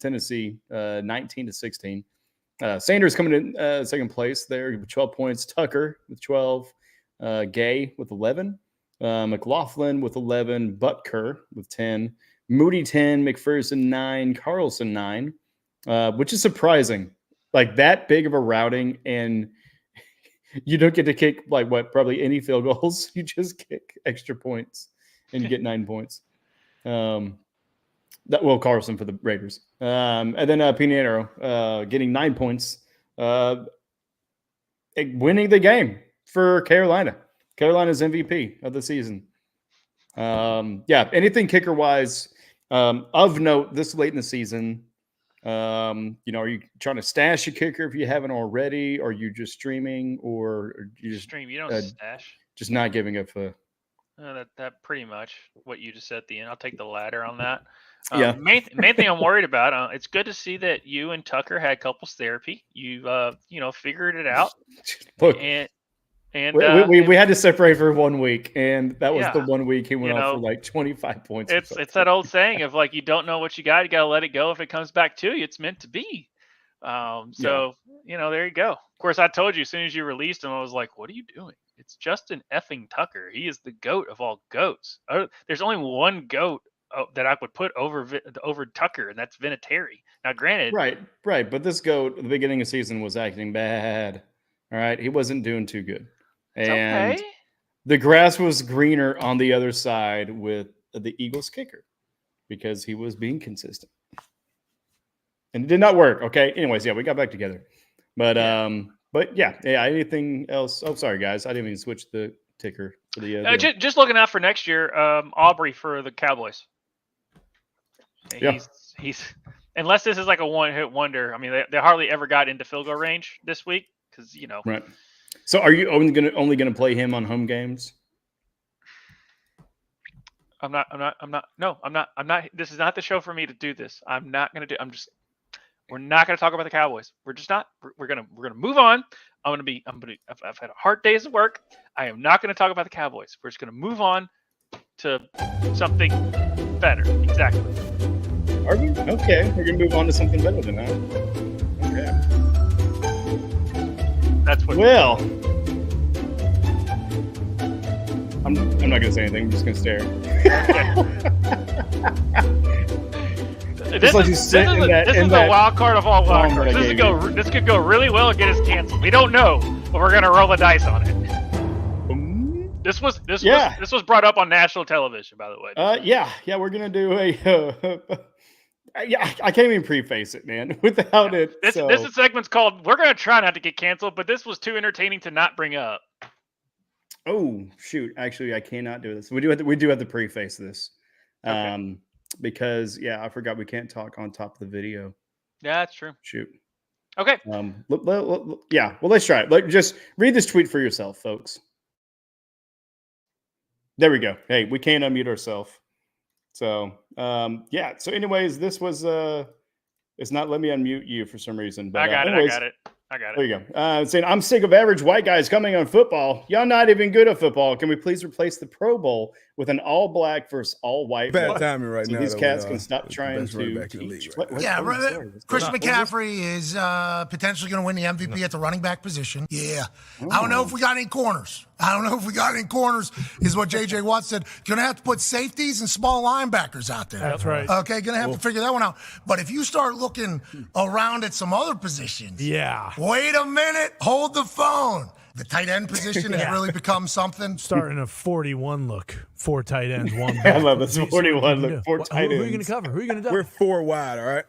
Tennessee, 19-16. Sanders coming in second place there with 12 points. Tucker with 12. Gay with 11. McLaughlin with 11. Butker with 10. Moody 10. McPherson 9. Carlson 9. Which is surprising. Like that big of a routing, and you don't get to kick probably any field goals. You just kick extra points and you get 9 points. Carlson for the Raiders. And then Pinheiro getting 9 points, winning the game for Carolina. Carolina's MVP of the season. Anything kicker-wise, Of note, this late in the season, are you trying to stash a kicker if you haven't already? Or are you just streaming, or you just Stream. You don't stash. just not giving up a That pretty much what you just said at the end. I'll take the latter on that. Yeah. Main thing I'm worried about. It's good to see that you and Tucker had couples therapy. You figured it out. Look, and we had to separate for 1 week, and that was Yeah. the 1 week he went off for like 25 points. It's that old saying of like, you don't know what you gotta let it go. If it comes back to you, it's meant to be. So there you go. Of course, I told you as soon as you released him, I was like, what are you doing? It's Justin effing Tucker. He is the GOAT of all goats. There's only one GOAT that I would put over Tucker, and that's Vinatieri. Now, granted, right. But this GOAT at the beginning of the season was acting bad. All right, he wasn't doing too good, and okay. the grass was greener on the other side with the Eagles kicker because he was being consistent, and it did not work. Okay, anyways, yeah, we got back together, but yeah. Anything else? Oh, sorry guys, I didn't even switch the ticker for the. Just looking out for next year. Aubrey for the Cowboys. Yeah. He's unless this is like a one-hit wonder. I mean, they hardly ever got into field goal range this week because Right. So, are you only gonna play him on home games? I'm not. No, I'm not. This is not the show for me to do this. I'm not gonna do. We're not gonna talk about the Cowboys. We're just not. We're gonna move on. I've had a hard day's of work. I am not gonna talk about the Cowboys. We're just gonna move on to something better. Exactly. Are we? Okay, we're gonna move on to something better than that. Okay. That's what. Well, I'm not gonna say anything. I'm just gonna stare. This is a wild card of all wild cards. This could go really well and get us canceled. We don't know, but we're gonna roll the dice on it. This was brought up on national television, by the way. Yeah, we're gonna do a. I can't even preface it, man, without it. This segment's called "We're gonna try not to get canceled," but this was too entertaining to not bring up. Oh shoot! Actually, I cannot do this. We do have to preface this, Okay. because I forgot we can't talk on top of the video. Yeah, that's true. Shoot. Okay. Yeah. Well, let's try it. Just read this tweet for yourself, folks. There we go. Hey, we can't unmute ourselves. So, So, anyways, this was it's not let me unmute you for some reason. But I got it. There you go. Saying I'm sick of average white guys coming on football. Y'all not even good at football. Can we please replace the Pro Bowl with an all black versus all white? Bad timing right now. These cats can stop trying to teach. Christian McCaffrey is potentially going to win the MVP at the running back position. Yeah. I don't know if we got any corners. Is what J.J. Watt said. Going to have to put safeties and small linebackers out there. That's right. Okay, going to have to figure that one out. But if you start looking around at some other positions. Yeah. Wait a minute. Hold the phone. The tight end position has really become something. Starting a 41 look. 4 tight ends, 1 back. I love this 41 look. 4 tight ends. Who are you going to cover? Who are you going to do? We're 4 wide, all right?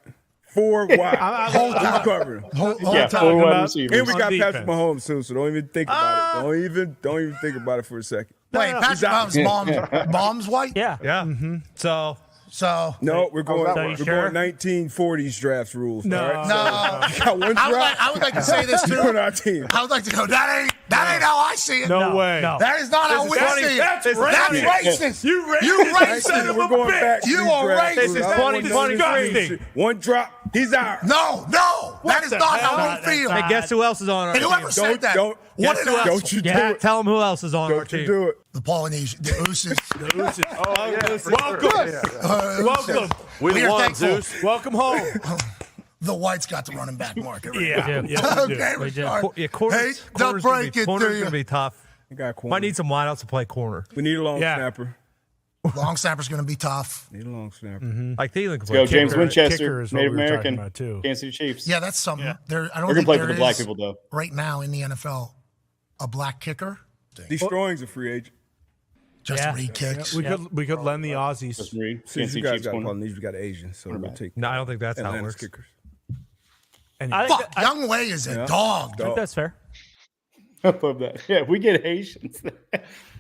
4 wide. Who's covering? Hold 4 wide receivers. And we got Patrick Mahomes soon, so don't even think about it. Don't even think about it for a second. Wait, Patrick Mahomes' mom's white? Yeah. Mm-hmm. So no, we're going 1940s drafts rules. No, right? No. You got one drop. I would like to say this too. On our team. I would like to go. That ain't how I see it. No way. No. That is not how we see it. That's racist. You racist. We're going back. You are racist. This is funny. Disgusting. One drop. He's out. No. That is not how we feel. Hey, guess who else is on our team? And whoever said that? Don't you do it. Tell them who else is on our team. Don't you do it. The Polynesian, the Ooses. Welcome. We are thankful. Zeus. Welcome home. The whites got the running back market. Yeah. Okay, we're starting. Corners going to be tough. Might need some wideouts to play corner. We need a long snapper. Long snapper's going to be tough. Need a long snapper. Mm-hmm. Like Thielen can Let's play. go, James Winchester, Kicker is what Native we were talking American, about, too. Kansas City Chiefs. Yeah, that's something. I don't We're think gonna play there for the black is people though. right now in the NFL a black kicker. Destroying's a free agent. Just read kicks. We could lend the Aussies. Just read. Since Kansas you City guys Chiefs got corner. Polynesian, we got Asian, so we'll take. No, I don't think that's how it Atlanta's works. kickers. Fuck, Young Wei is a dog. I think that's fair. I love that. Yeah, we get Haitians.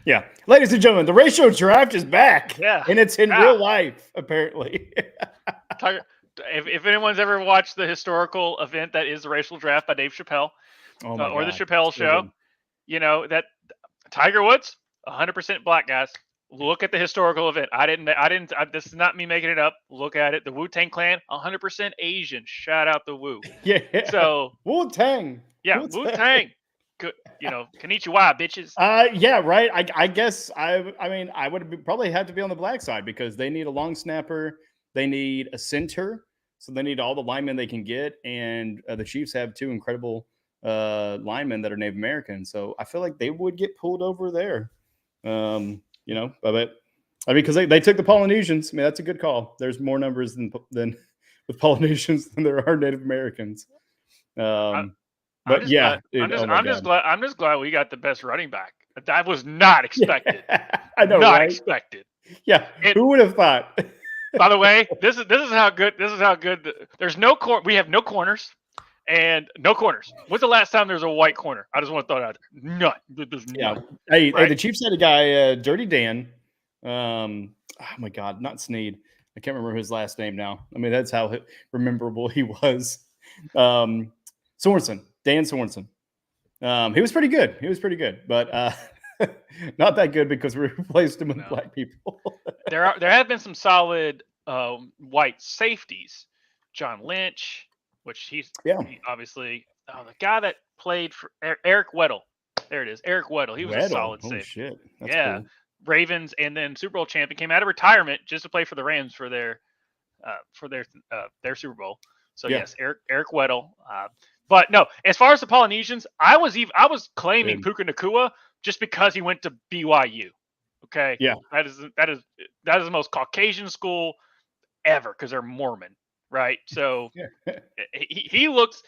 Yeah, ladies and gentlemen, the racial draft is back. Yeah. And it's in real life, apparently. If anyone's ever watched the historical event that is the racial draft by Dave Chappelle, Oh my or the God. Chappelle So Show, good. you know that Tiger Woods, 100% black, guys. Look at the historical event. This is not me making it up. Look at it. The Wu-Tang Clan, 100% Asian. Shout out the Wu. Yeah. So Wu-Tang. yeah, Wu-Tang. Good, konnichiwa, bitches. Yeah, right. I guess I mean I would probably have to be on the black side because they need a long snapper, they need a center, so they need all the linemen they can get, and the Chiefs have two incredible linemen that are Native American, so I feel like they would get pulled over there. But I mean, because they took the Polynesians. I mean, that's a good call. There's more numbers than with Polynesians than there are Native Americans. But yeah, I'm just glad we got the best running back. That was not expected. I know, not right? expected. Yeah, who would have thought? By the way, this is how good. This is how good. There's no we have no corners, and no corners. When's the last time there was a white corner? I just want to throw it out there. None. There's Yeah. none. Hey, Right? the Chiefs had a guy, Dirty Dan. Oh my God, not Sneed. I can't remember his last name now. I mean, that's how rememberable he was. Sorensen. Dan Sorensen. He was pretty good. But not that good because we replaced him with black people. There have been some solid white safeties. John Lynch, which he obviously the guy that played for Eric Weddle. There it is, Eric Weddle. He was a solid Holy safety. Shit. That's cool. Ravens, and then Super Bowl champion, came out of retirement just to play for the Rams for their Super Bowl. So yes, Eric Weddle. But no, as far as the Polynesians, I was claiming Puka Nacua just because he went to BYU. Okay. Yeah. That is the most Caucasian school ever because they're Mormon, right? So he looks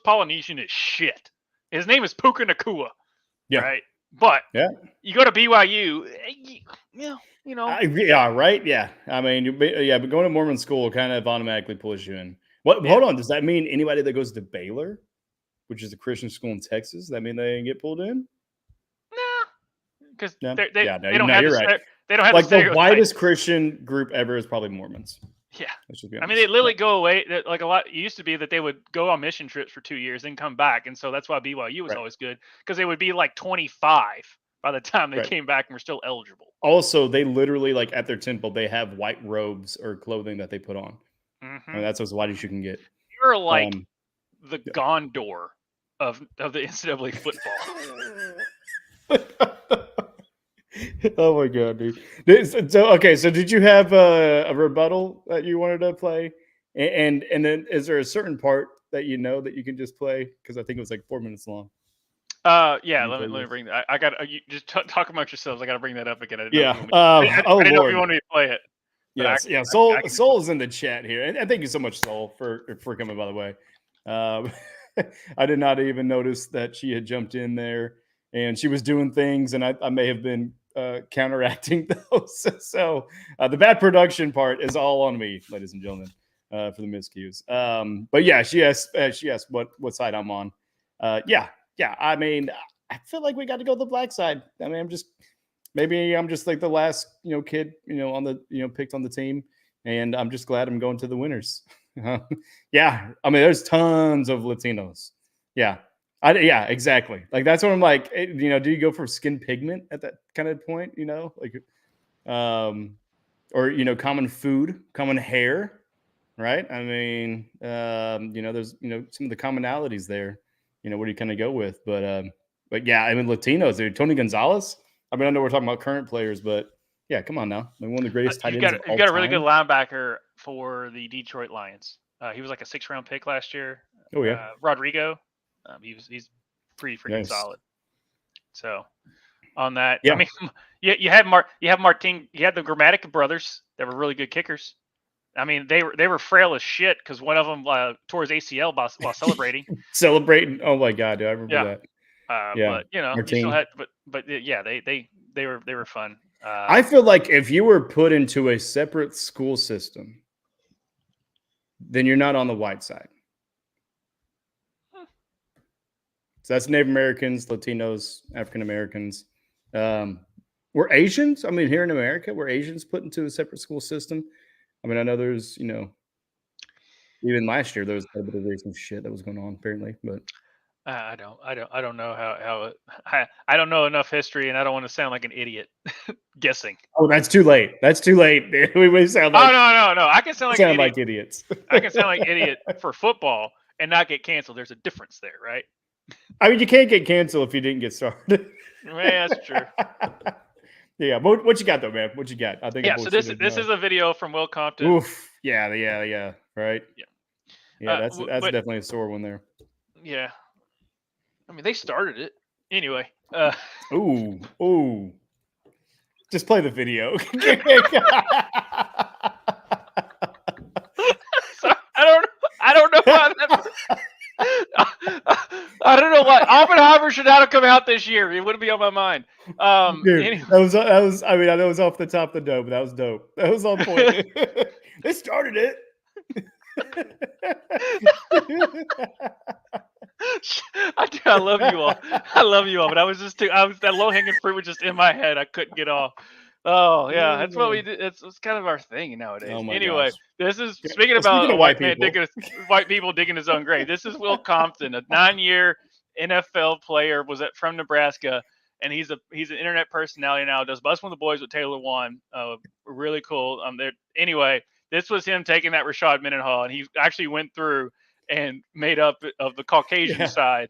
Polynesian as shit. His name is Puka Nacua. Yeah. Right. But you go to BYU, right. Yeah. I mean, but going to Mormon school kind of automatically pulls you in. Hold on. Does that mean anybody that goes to Baylor, which is a Christian school in Texas, does that mean they get pulled in? No, because No? they don't you're have right. They don't have Like the stereotype. widest Christian group ever is probably Mormons. Yeah. Let's just be I mean, honest. they literally go away. Like a lot, it used to be that they would go on mission trips for 2 years and come back. And so that's why BYU was always good because they would be like 25 by the time they came back and were still eligible. Also, they literally, like at their temple, they have white robes or clothing that they put on. Mm-hmm. I mean, that's as white as you can get. You're like the Gondor of the NCAA football. Oh my God, dude. So did you have a rebuttal that you wanted to play? And then is there a certain part that that you can just play? Because I think it was like 4 minutes long. Yeah, let me bring that. I got you just talk amongst yourselves. I got to bring that up again. I didn't know if you wanted me to play it. Yes, Soul is in the chat here, and thank you so much, Soul, for coming. By the way, I did not even notice that she had jumped in there, and she was doing things, and I may have been counteracting those. So the bad production part is all on me, ladies and gentlemen, for the miscues. But yeah, she asked what side I'm on. Yeah. I mean, I feel like we got to go the black side. I mean, I'm just like the last kid on the picked on the team, and I'm just glad I'm going to the winners. Yeah, I mean, there's tons of Latinos. Yeah, exactly. Like that's what I'm like. Do you go for skin pigment at that kind of point? Or common food, common hair, right? I mean, there's some of the commonalities there. What do you kind of go with? But yeah, I mean, Latinos, dude. Tony Gonzalez. I mean, I know we're talking about current players, but yeah, come on now. I mean, one of the greatest tight ends of all time. You've got a really good linebacker for the Detroit Lions. He was like a 6th-round pick last year. Oh yeah, Rodrigo. He's pretty freaking solid. So on that, I mean, you had Martin. You had the Grammatica brothers that were really good kickers. I mean, they were frail as shit because one of them tore his ACL while celebrating. Celebrating! Oh my God, dude, I remember that. But you still had, they were fun. I feel like if you were put into a separate school system, then you're not on the white side. So that's Native Americans, Latinos, African Americans. Were Asians? I mean, here in America, were Asians put into a separate school system? I mean, I know there's, even last year there was a bit of racist shit that was going on apparently, but I don't know how I don't know enough history, and I don't want to sound like an idiot guessing. oh, that's too late. That's too late. We sound like No. I can sound like an idiot. like idiots. I can sound like an idiot for football and not get canceled. There's a difference there, right? I mean, you can't get canceled if you didn't get started. Man, that's true. Yeah, but what you got though, man? What you got? I think. Yeah. So this is a video from Will Compton. Oof. Yeah. Right. Yeah. Yeah, that's but- definitely a sore one there. Yeah. I mean, they started it anyway. Ooh. Just play the video. So, I don't know why I don't know why Oppenheimer should not have come out this year. It wouldn't be on my mind. Dude, Anyway. that was. I mean, I know it was off the top of the dome, but that was dope. That was on point. They started it. I love you all. I love you all, but that low hanging fruit was just in my head. I couldn't get off. Oh yeah, that's what we did. It's kind of our thing nowadays. Oh my anyway, gosh. this is speaking about of white white people. white people digging his own grave. This is Will Compton, a 9-year NFL player, from Nebraska, and he's an internet personality now. Does Bust with the Boys with Taylor Wan. Really cool. Anyway, this was him taking that Rashad Mendenhall, and he actually went through and made up of the Caucasian side.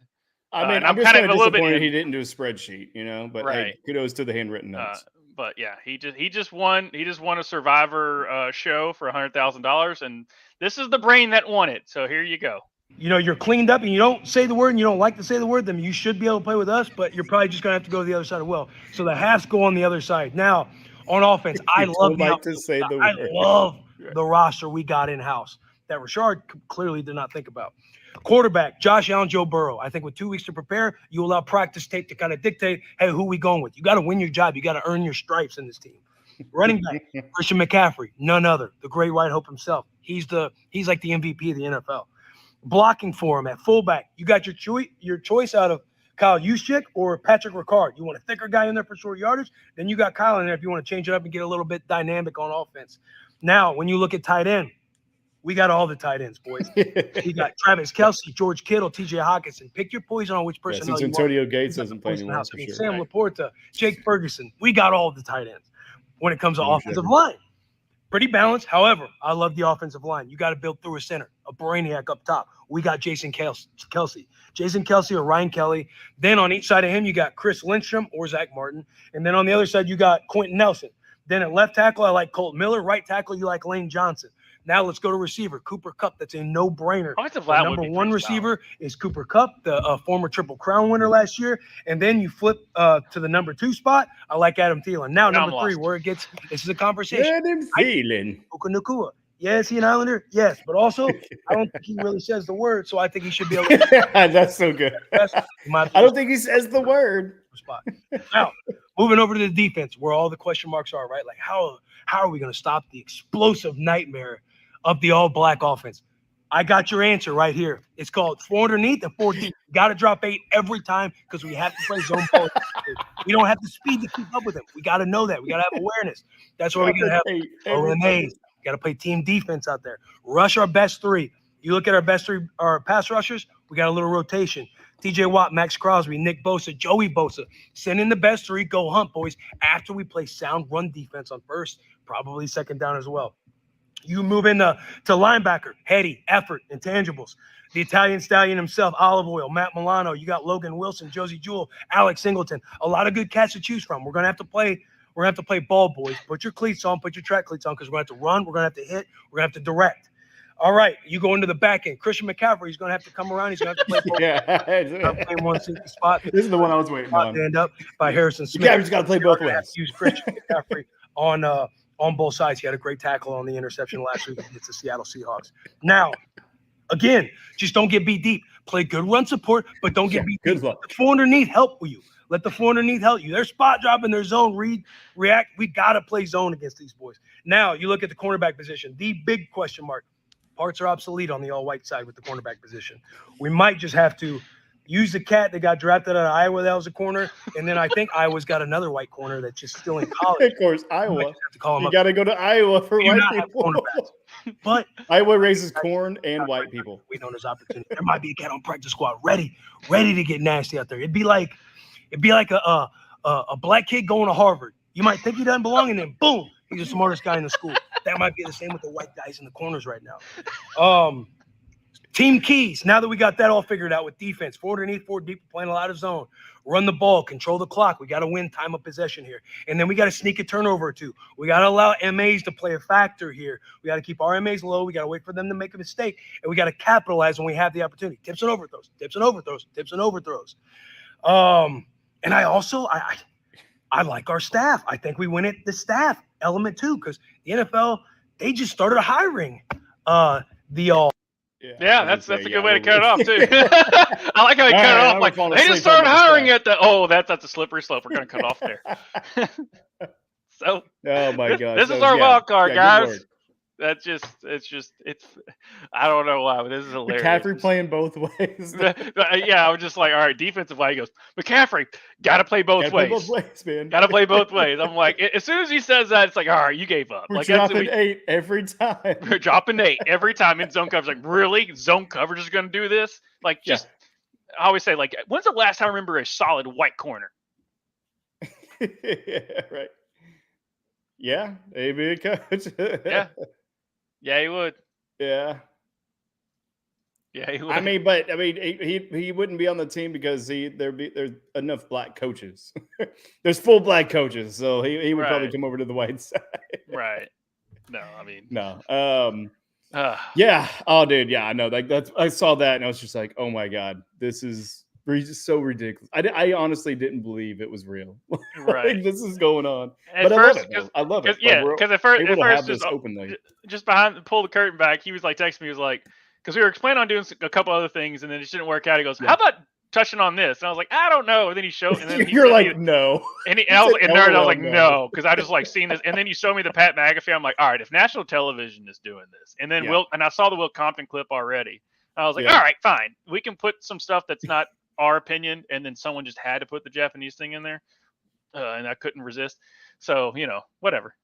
I mean, and I'm just kind kind of of a little bit disappointed he didn't do a spreadsheet, But Right. hey, kudos to the handwritten notes. But yeah, he just won a Survivor show for $100,000, and this is the brain that won it. So here you go. You're cleaned up and you don't say the word and you don't like to say the word, then you should be able to play with us, but you're probably just going to have to go to the other side of Will. So the halves go on the other side. Now, on offense, I love the roster we got in-house that Rashard clearly did not think about. Quarterback, Josh Allen, Joe Burrow. I think with 2 weeks to prepare, you allow practice tape to kind of dictate, hey, who we going with? You got to win your job. You got to earn your stripes in this team. Running back, Christian McCaffrey, none other, the great White Hope himself. He's like the MVP of the NFL. Blocking for him at fullback, you got your choice out of Kyle Juszczyk or Patrick Ricard. You want a thicker guy in there for short yardage? Then you got Kyle in there if you want to change it up and get a little bit dynamic on offense. Now, when you look at tight end, we got all the tight ends, boys. You got Travis Kelce, George Kittle, TJ Hawkinson. Pick your poison on which person. Since Antonio Gates doesn't play anymore, for sure. Sam Laporta, Jake Ferguson. We got all the tight ends when it comes to offensive line. Pretty balanced. However, I love the offensive line. You got to build through a center, a brainiac up top. We got Jason Kelce. Jason Kelce or Ryan Kelly. Then on each side of him, you got Chris Lindstrom or Zach Martin. And then on the other side, you got Quentin Nelson. Then at left tackle, I like Colt Miller. Right tackle, you like Lane Johnson. Now let's go to receiver, Cooper Kupp. That's a no-brainer. The number one receiver is Cooper Kupp, the former Triple Crown winner last year. And then you flip to the number 2 spot. I like Adam Thielen. Now number 3, where it gets this is a conversation. Adam Thielen. Puka Nacua. Yeah, is he an Islander? Yes, but also I don't think he really says the word, so I think he should be able to. That's so good. I don't think he says the word. Spot. Now, moving over to the defense, where all the question marks are, right? Like how are we going to stop the explosive nightmare of the all-black offense? I got your answer right here. It's called 4 underneath and 4 deep. Got to drop 8 every time because we have to play zone ball. We don't have the speed to keep up with them. We got to know that. We got to have awareness. That's why we got to have Renee's. Got to play team defense out there. Rush our best 3. You look at our best 3, our pass rushers, we got a little rotation. TJ Watt, Max Crosby, Nick Bosa, Joey Bosa. Send in the best 3, go hunt, boys. After we play sound run defense on first, probably second down as well. You move into linebacker, heady, effort, intangibles. The Italian stallion himself, Olive Oil, Matt Milano. You got Logan Wilson, Josie Jewell, Alex Singleton. A lot of good cats to choose from. We're gonna have to play ball, boys. Put your cleats on, put your track cleats on, because we're gonna have to run, we're gonna have to hit, we're gonna have to direct. All right, you go into the back end. Christian McCaffrey, he's gonna have to come around. He's gonna have to play ball. Play one single spot. This is the one I was waiting on. Stand up by Harrison Smith. Yeah, just got to play both ways. Use Christian McCaffrey on both sides. He had a great tackle on the interception last week against the Seattle Seahawks. Now, again, just don't get beat deep. Play good run support, but don't get beat deep. Let the 4 underneath help you. Let the 4 underneath help you. They're spot dropping their zone, react. We got to play zone against these boys. Now, you look at the cornerback position. The big question mark. Parts are obsolete on the all-white side with the cornerback position. We might just have to use the cat that got drafted out of Iowa. That was a corner, and then I think Iowa's got another white corner that's just still in college. Of course, Iowa. Have to call him You up. got to go to Iowa for Do white not have people. cornerbacks. But Iowa raises corn and white people. we know there's opportunity. There might be a cat on practice squad ready to get nasty out there. It'd be like a black kid going to Harvard. You might think he doesn't belong, and then boom, he's the smartest guy in the school. That might be the same with the white guys in the corners right now. Team keys. Now that we got that all figured out with defense, 4 underneath, 4 deep, playing a lot of zone, run the ball, control the clock. We got to win time of possession here. And then we got to sneak a turnover or two. We got to allow MAs to play a factor here. We got to keep our MAs low. We got to wait for them to make a mistake. And we got to capitalize when we have the opportunity. Tips and overthrows, tips and overthrows, tips and overthrows. And I also, I like our staff. I think we win at the staff element too, because the NFL, they just started hiring the all. Yeah, that's a good way to cut it off too. I like how he cut it off. Like they just started hiring at the. Oh, that's a slippery slope. We're gonna cut off there. So, oh my god, this is our wild card, guys. It's I don't know why, but this is hilarious. McCaffrey playing both ways. Yeah, I was just like, all right, defensive way. He goes, McCaffrey, got to play both ways. Both ways, man. Got to play both ways. I'm like, as soon as he says that, it's like, all right, you gave up. We're like dropping 8 every time. We're dropping 8 every time in zone coverage. Like, really? Zone coverage is going to do this? Like, just, I always say, like, when's the last time I remember a solid white corner? Yeah, right. Yeah, maybe a coach. Yeah, he would. Yeah. Yeah, he would. I mean, he wouldn't be on the team because there's enough black coaches. There's full black coaches, so he would probably come over to the white side. Right. No, I mean no. Yeah. Oh, dude. Yeah, I know. Like I saw that and I was just like, oh my god, this is just so ridiculous. I honestly didn't believe it was real. Right. Like, this is going on. At But first, I love it. Yeah, because at first just openly. Just pull the curtain back, he was like texting me, he was like, because we were planning on doing a couple other things and then it just didn't work out. He goes, how about touching on this? And I was like, I don't know. And then he showed, and then you're like, no. And I was like, no, because I just like seen this. And then you showed me the Pat McAfee. I'm like, all right, if national television is doing this, and then and I saw the Will Compton clip already. I was like, all right, fine, we can put some stuff that's not our opinion, and then someone just had to put the Japanese thing in there, and I couldn't resist. So whatever.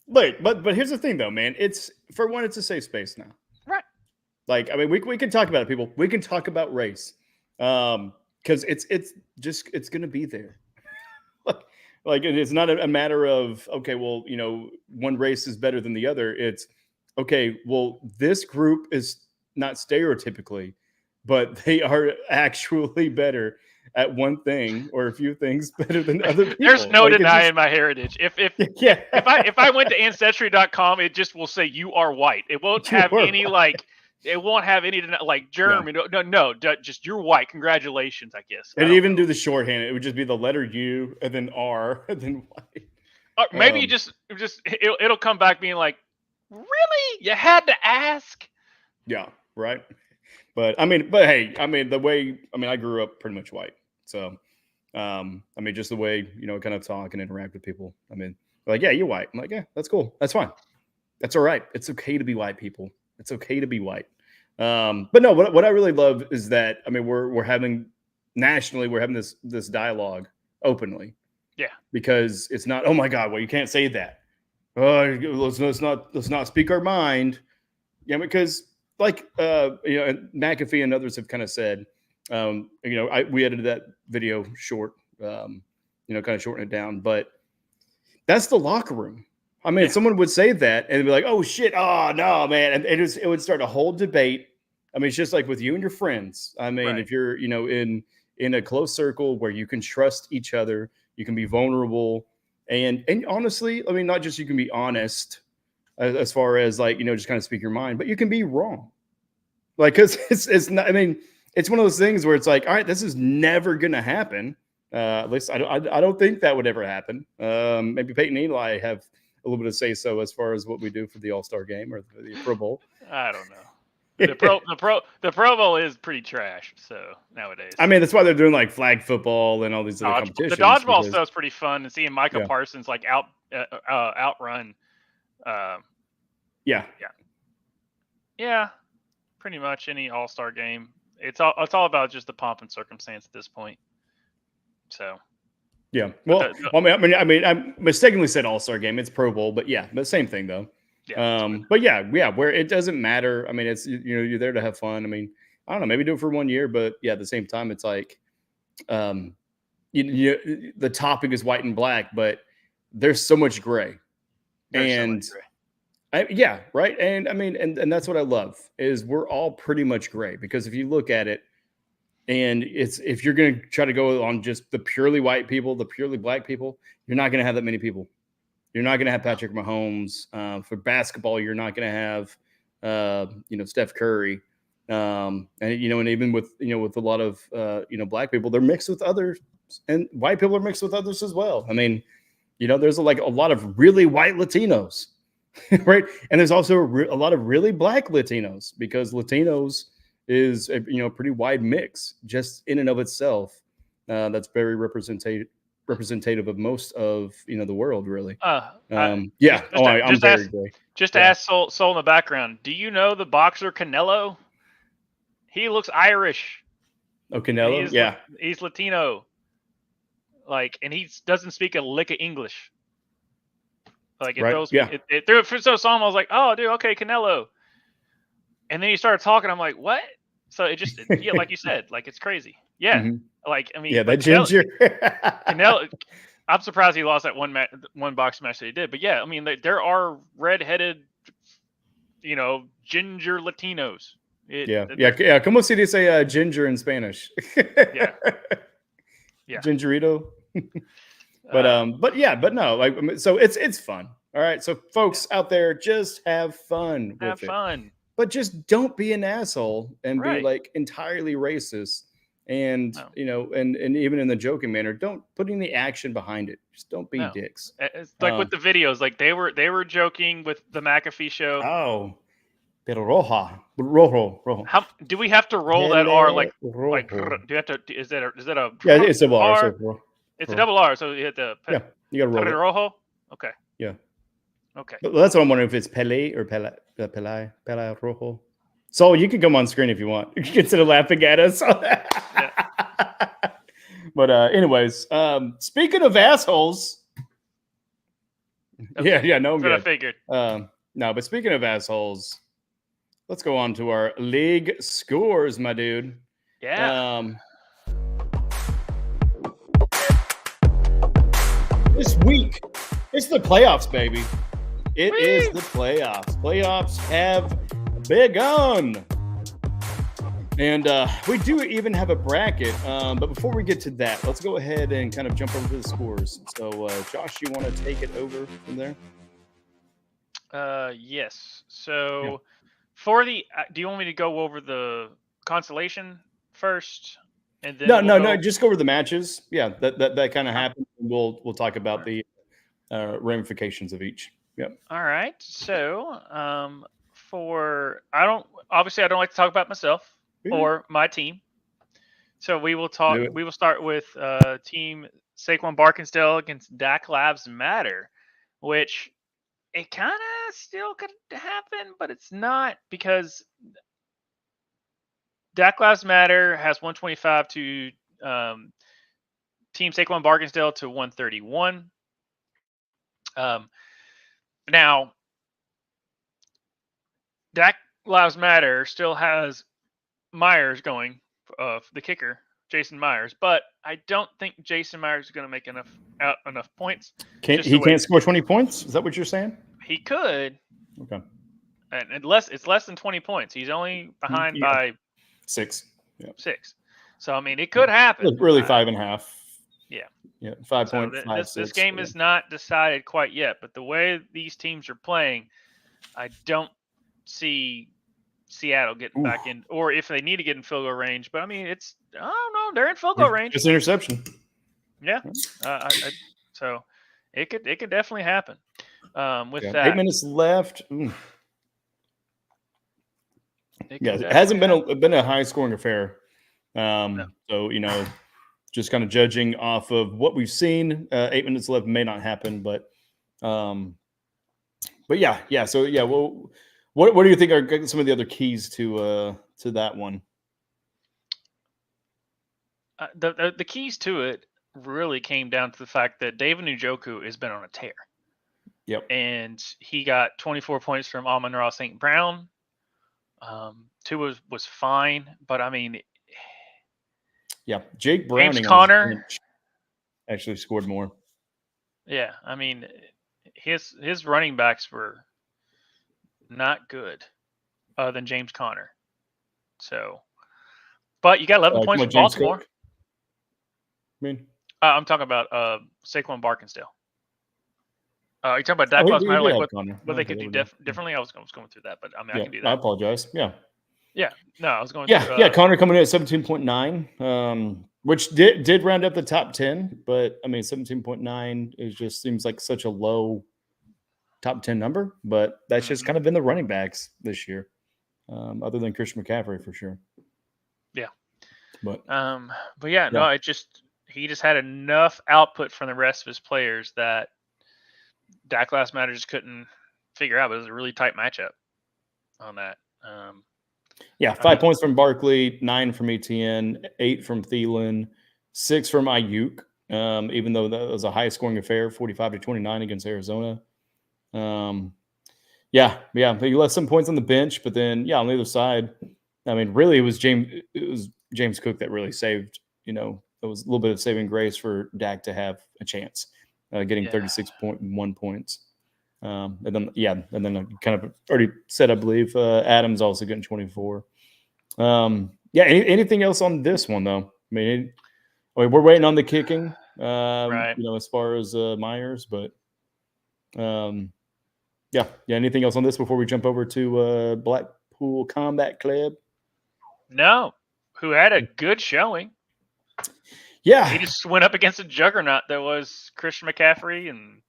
But here's the thing, though, man. It's a safe space now, right? Like, I mean, we can talk about it, people. We can talk about race, because it's gonna be there. Like it's not a matter of okay, well, one race is better than the other. It's okay. Well, this group is not stereotypically, but they are actually better at one thing or a few things better than other people. There's no denying my heritage. If if I went to ancestry.com, it just will say you are white. It won't have any it won't have any like German. No, just you're white. Congratulations, I guess. And even do the shorthand. It would just be the letter U and then R and then white. Maybe it'll come back being like, really? You had to ask? Yeah, right. But hey, the way I grew up pretty much white. So just the way, kind of talk and interact with people. Like, yeah, you're white. I'm like, yeah, that's cool. That's fine. That's all right. It's okay to be white, people. It's okay to be white. But no, what I really love is that we're having nationally, we're having this dialogue openly. Yeah. Because it's not, oh my God, well, you can't say that. Let's not speak our mind. Yeah, because like McAfee and others have kind of said, we edited that video short, kind of shorten it down, but that's the locker room. Someone would say that and be like, oh shit, oh no, man. And it would start a whole debate. It's just like with you and your friends. Right. If you're, in a close circle where you can trust each other, you can be vulnerable. And honestly, not just you can be honest as far as just kind of speak your mind, but you can be wrong. Cause it's not, it's one of those things where it's like, all right, this is never going to happen. At least I don't think that would ever happen. Maybe Peyton and Eli have a little bit of say so as far as what we do for the All-Star game or the Pro Bowl. I don't know. The Pro Bowl is pretty trash. So nowadays, that's why they're doing like flag football and all these other competitions. The dodgeball stuff's pretty fun, and seeing Micah Parsons like outrun. Yeah. Pretty much any All-Star game it's all about just the pomp and circumstance at this point. So. Yeah. Well, I mean, I mistakenly said All-Star game. It's Pro Bowl, but yeah, but same thing though. Yeah. But yeah, where it doesn't matter. I mean, it's you're there to have fun. I mean, I don't know, maybe do it for 1 year, but yeah, at the same time, it's like, the topic is white and black, but there's so much gray, yeah, right. And I mean, and that's what I love is we're all pretty much gray because if you look at it. And if you're going to try to go on just the purely white people, the purely black people, you're not going to have that many people. You're not going to have Patrick Mahomes. For basketball, you're not going to have, Steph Curry. And even with a lot of, black people, they're mixed with others and white people are mixed with others as well. I mean, there's a lot of really white Latinos, right? And there's also a lot of really black Latinos because Latinos is a pretty wide mix just in and of itself. That's very representative of most of the world, really. I'm very great. Just to ask Soul in the background, do you know the boxer Canelo? He looks Irish. Oh, Canelo, he's Latino. And he doesn't speak a lick of English. It threw it for so long. I was like, oh, dude, okay, Canelo. And then he started talking. I'm like, what? So it just, like you said, it's crazy. Yeah. Mm-hmm. That ginger. Canelo, I'm surprised he lost that one boxing match that he did. But yeah, I mean, there are redheaded, ginger Latinos. Como se dice ginger in Spanish? Yeah. Gingerito. But no, so it's fun. All right. So folks out there, just have fun. Have fun. But just don't be an asshole and be entirely racist. And, and even in the joking manner, don't put any action behind it. Just don't be dicks. It's with the videos, they were joking with the McAfee show. Oh, pero rojo. How do we have to roll that R? Do you have to, is that a, yeah, it's a double R. It's a double R. So you hit the, you got to roll rojo. Okay. Yeah. Okay. But that's what I'm wondering if it's Pele or Pele Rojo. So you can come on screen if you want. You can consider laughing at us. But anyways, speaking of assholes. Okay. Yeah, no, I'm good. I figured. No, but speaking of assholes, let's go on to our league scores, my dude. Yeah. This week, it's the playoffs, baby. It is the playoffs. Playoffs have begun. And we do even have a bracket. But before we get to that, let's go ahead and kind of jump over to the scores. So, Josh, you want to take it over from there? Yes. So, for the, do you want me to go over the consolation first? And then no. Just go over the matches. Yeah, that kind of happened. We'll talk about the ramifications of each. Yep. All right. So, I don't like to talk about myself or my team. So we will talk. We will start with team Saquon Barkinsdale against Dak Lives Matter, which it kind of still could happen, but it's not because Dak Lives Matter has 125 to team Saquon Barkinsdale to 131. Now, Dak Lives Matter still has Myers going, the kicker, Jason Myers, but I don't think Jason Myers is going to make enough points. He can't score 20 points? Is that what you're saying? He could. Okay. And it's less than 20 points. He's only behind by 6. Yeah. 6. So, I mean, it could happen. Really 5.5. Yeah. Yeah, 5.5. This game is not decided quite yet, but the way these teams are playing, I don't see Seattle getting back in, or if they need to get in field goal range. But I mean, I don't know, they're in field goal range. It's interception. Yeah. So it could definitely happen. With that, 8 minutes left. It hasn't been a high scoring affair. No. So just kind of judging off of what we've seen, 8 minutes left may not happen, but yeah. So well, what do you think are some of the other keys to that one? The keys to it really came down to the fact that David Njoku has been on a tear. Yep. And he got 24 points from Amon-Ra St. Brown. Tua was fine, but I mean, yeah, Jake Browning James Conner actually scored more. Yeah, I mean, his running backs were not good, other than James Conner. So, but you got 11 points from Baltimore. Cook? I mean, I'm talking about Saquon Barksdale. You're talking about Dak last night, like what they could do differently. I was going through that, but I mean, I can do that. I apologize. Yeah. No, I was going. Yeah, Connor coming in at 17.9, which did round up the top 10, but I mean, 17.9 is just seems like such a low top 10 number. But that's just kind of been the running backs this year, other than Christian McCaffrey for sure. Yeah, but yeah, no, he just had enough output from the rest of his players that Dak last night just couldn't figure out. But it was a really tight matchup on that. 5 points from Barkley, 9 from ETN, 8 from Thielen, 6 from Ayuk. Even though that was a high-scoring affair, 45-29 against Arizona. He left some points on the bench, but then on the other side, I mean, really, it was James Cook that really saved. It was a little bit of saving grace for Dak to have a chance, getting 36.1 points. And then I kind of already said, I believe Adams also getting 24. Anything else on this one though? I mean, we're waiting on the kicking, right? As far as Myers, but anything else on this before we jump over to Blackpool Combat Club? No, who had a good showing. Yeah, he just went up against a juggernaut that was Christian McCaffrey and.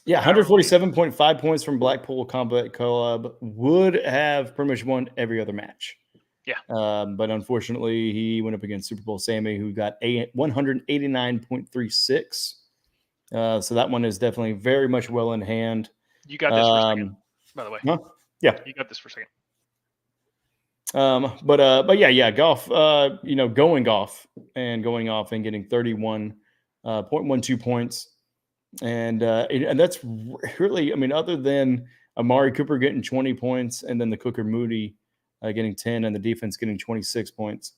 147.5 points from Blackpool Combat Club would have pretty much won every other match. Yeah. But unfortunately, he went up against Super Bowl Sammy, who got 189.36. So that one is definitely very much well in hand. You got this for a second, by the way. Huh? Yeah. You got this for a second. Goff, going off and getting 31.12 points. And that's really, I mean, other than Amari Cooper getting 20 points and then the Cooker Moody getting 10 and the defense getting 26 points,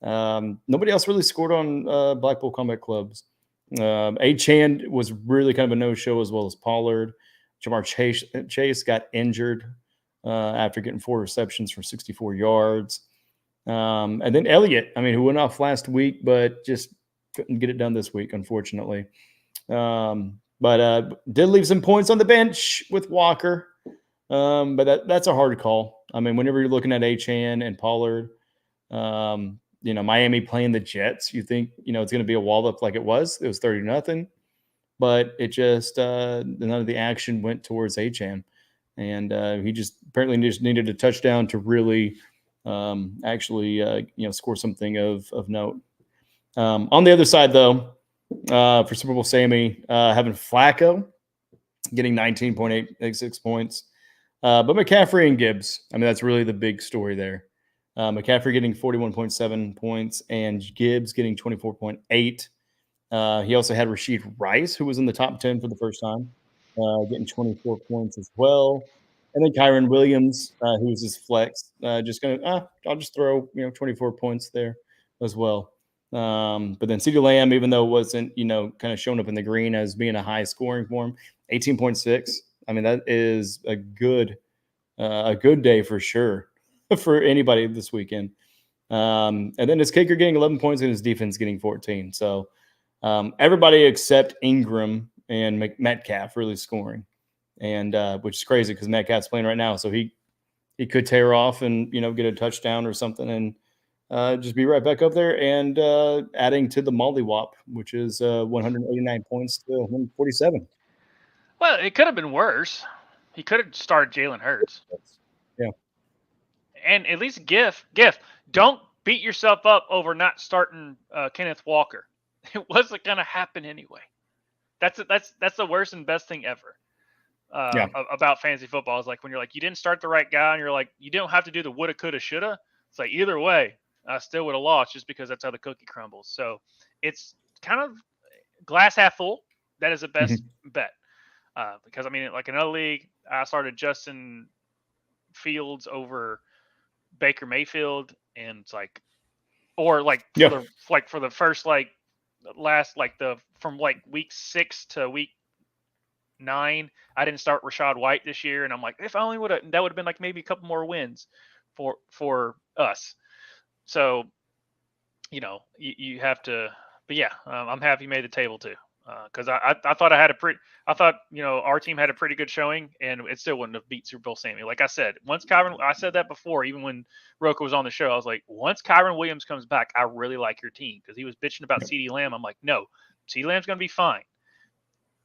nobody else really scored on Blackpool Combat Clubs. Achane was really kind of a no-show, as well as Pollard. Jamar Chase got injured after getting 4 receptions for 64 yards. And then Elliott, I mean, who went off last week, but just couldn't get it done this week, unfortunately. But did leave some points on the bench with Walker. But that's a hard call. I mean, whenever you're looking at Achane and Pollard, Miami playing the Jets, you think, it's going to be a wall up like it was. It was 30-0, but it just none of the action went towards Achane, and he just apparently just needed a touchdown to really score something of note. On the other side, though. For Super Bowl Sammy, having Flacco getting 19.86 points. But McCaffrey and Gibbs, I mean, that's really the big story there. McCaffrey getting 41.7 points and Gibbs getting 24.8. He also had Rashid Rice, who was in the top 10 for the first time, getting 24 points as well. And then Kyron Williams, who was his flex, I'll just throw 24 points there as well. But then CeeDee Lamb, even though it wasn't, kind of showing up in the green as being a high scoring for him, 18.6. I mean, that is a good day for sure for anybody this weekend. And then his kicker getting 11 points and his defense getting 14. So everybody except Ingram and Metcalf really scoring, and which is crazy because Metcalf's playing right now, so he could tear off and get a touchdown or something and. Just be right back up there and adding to the mollywop, which is 189 points to 147. Well, it could have been worse. He could have started Jalen Hurts. Yeah. And at least Giff, don't beat yourself up over not starting Kenneth Walker. It wasn't going to happen anyway. That's the worst and best thing ever about fantasy football. Is like when you're like, you didn't start the right guy and you're like, you don't have to do the woulda, coulda, shoulda. It's like either way. I still would have lost just because that's how the cookie crumbles. So it's kind of glass half full. That is the best bet. Because I mean, like another league, I started Justin Fields over Baker Mayfield, and it's like, or like for the first from like week 6 to week 9, I didn't start Rachaad White this year, and I'm like, if I only would have, that would have been like maybe a couple more wins for us. So, you have to, but yeah, I'm happy you made the table too. Because I thought our team had a pretty good showing, and it still wouldn't have beat Super Bowl Sammy. Like I said, I said that before, even when Ruckus was on the show, I was like, once Kyron Williams comes back, I really like your team, because he was bitching about CeeDee Lamb. I'm like, no, CeeDee Lamb's going to be fine.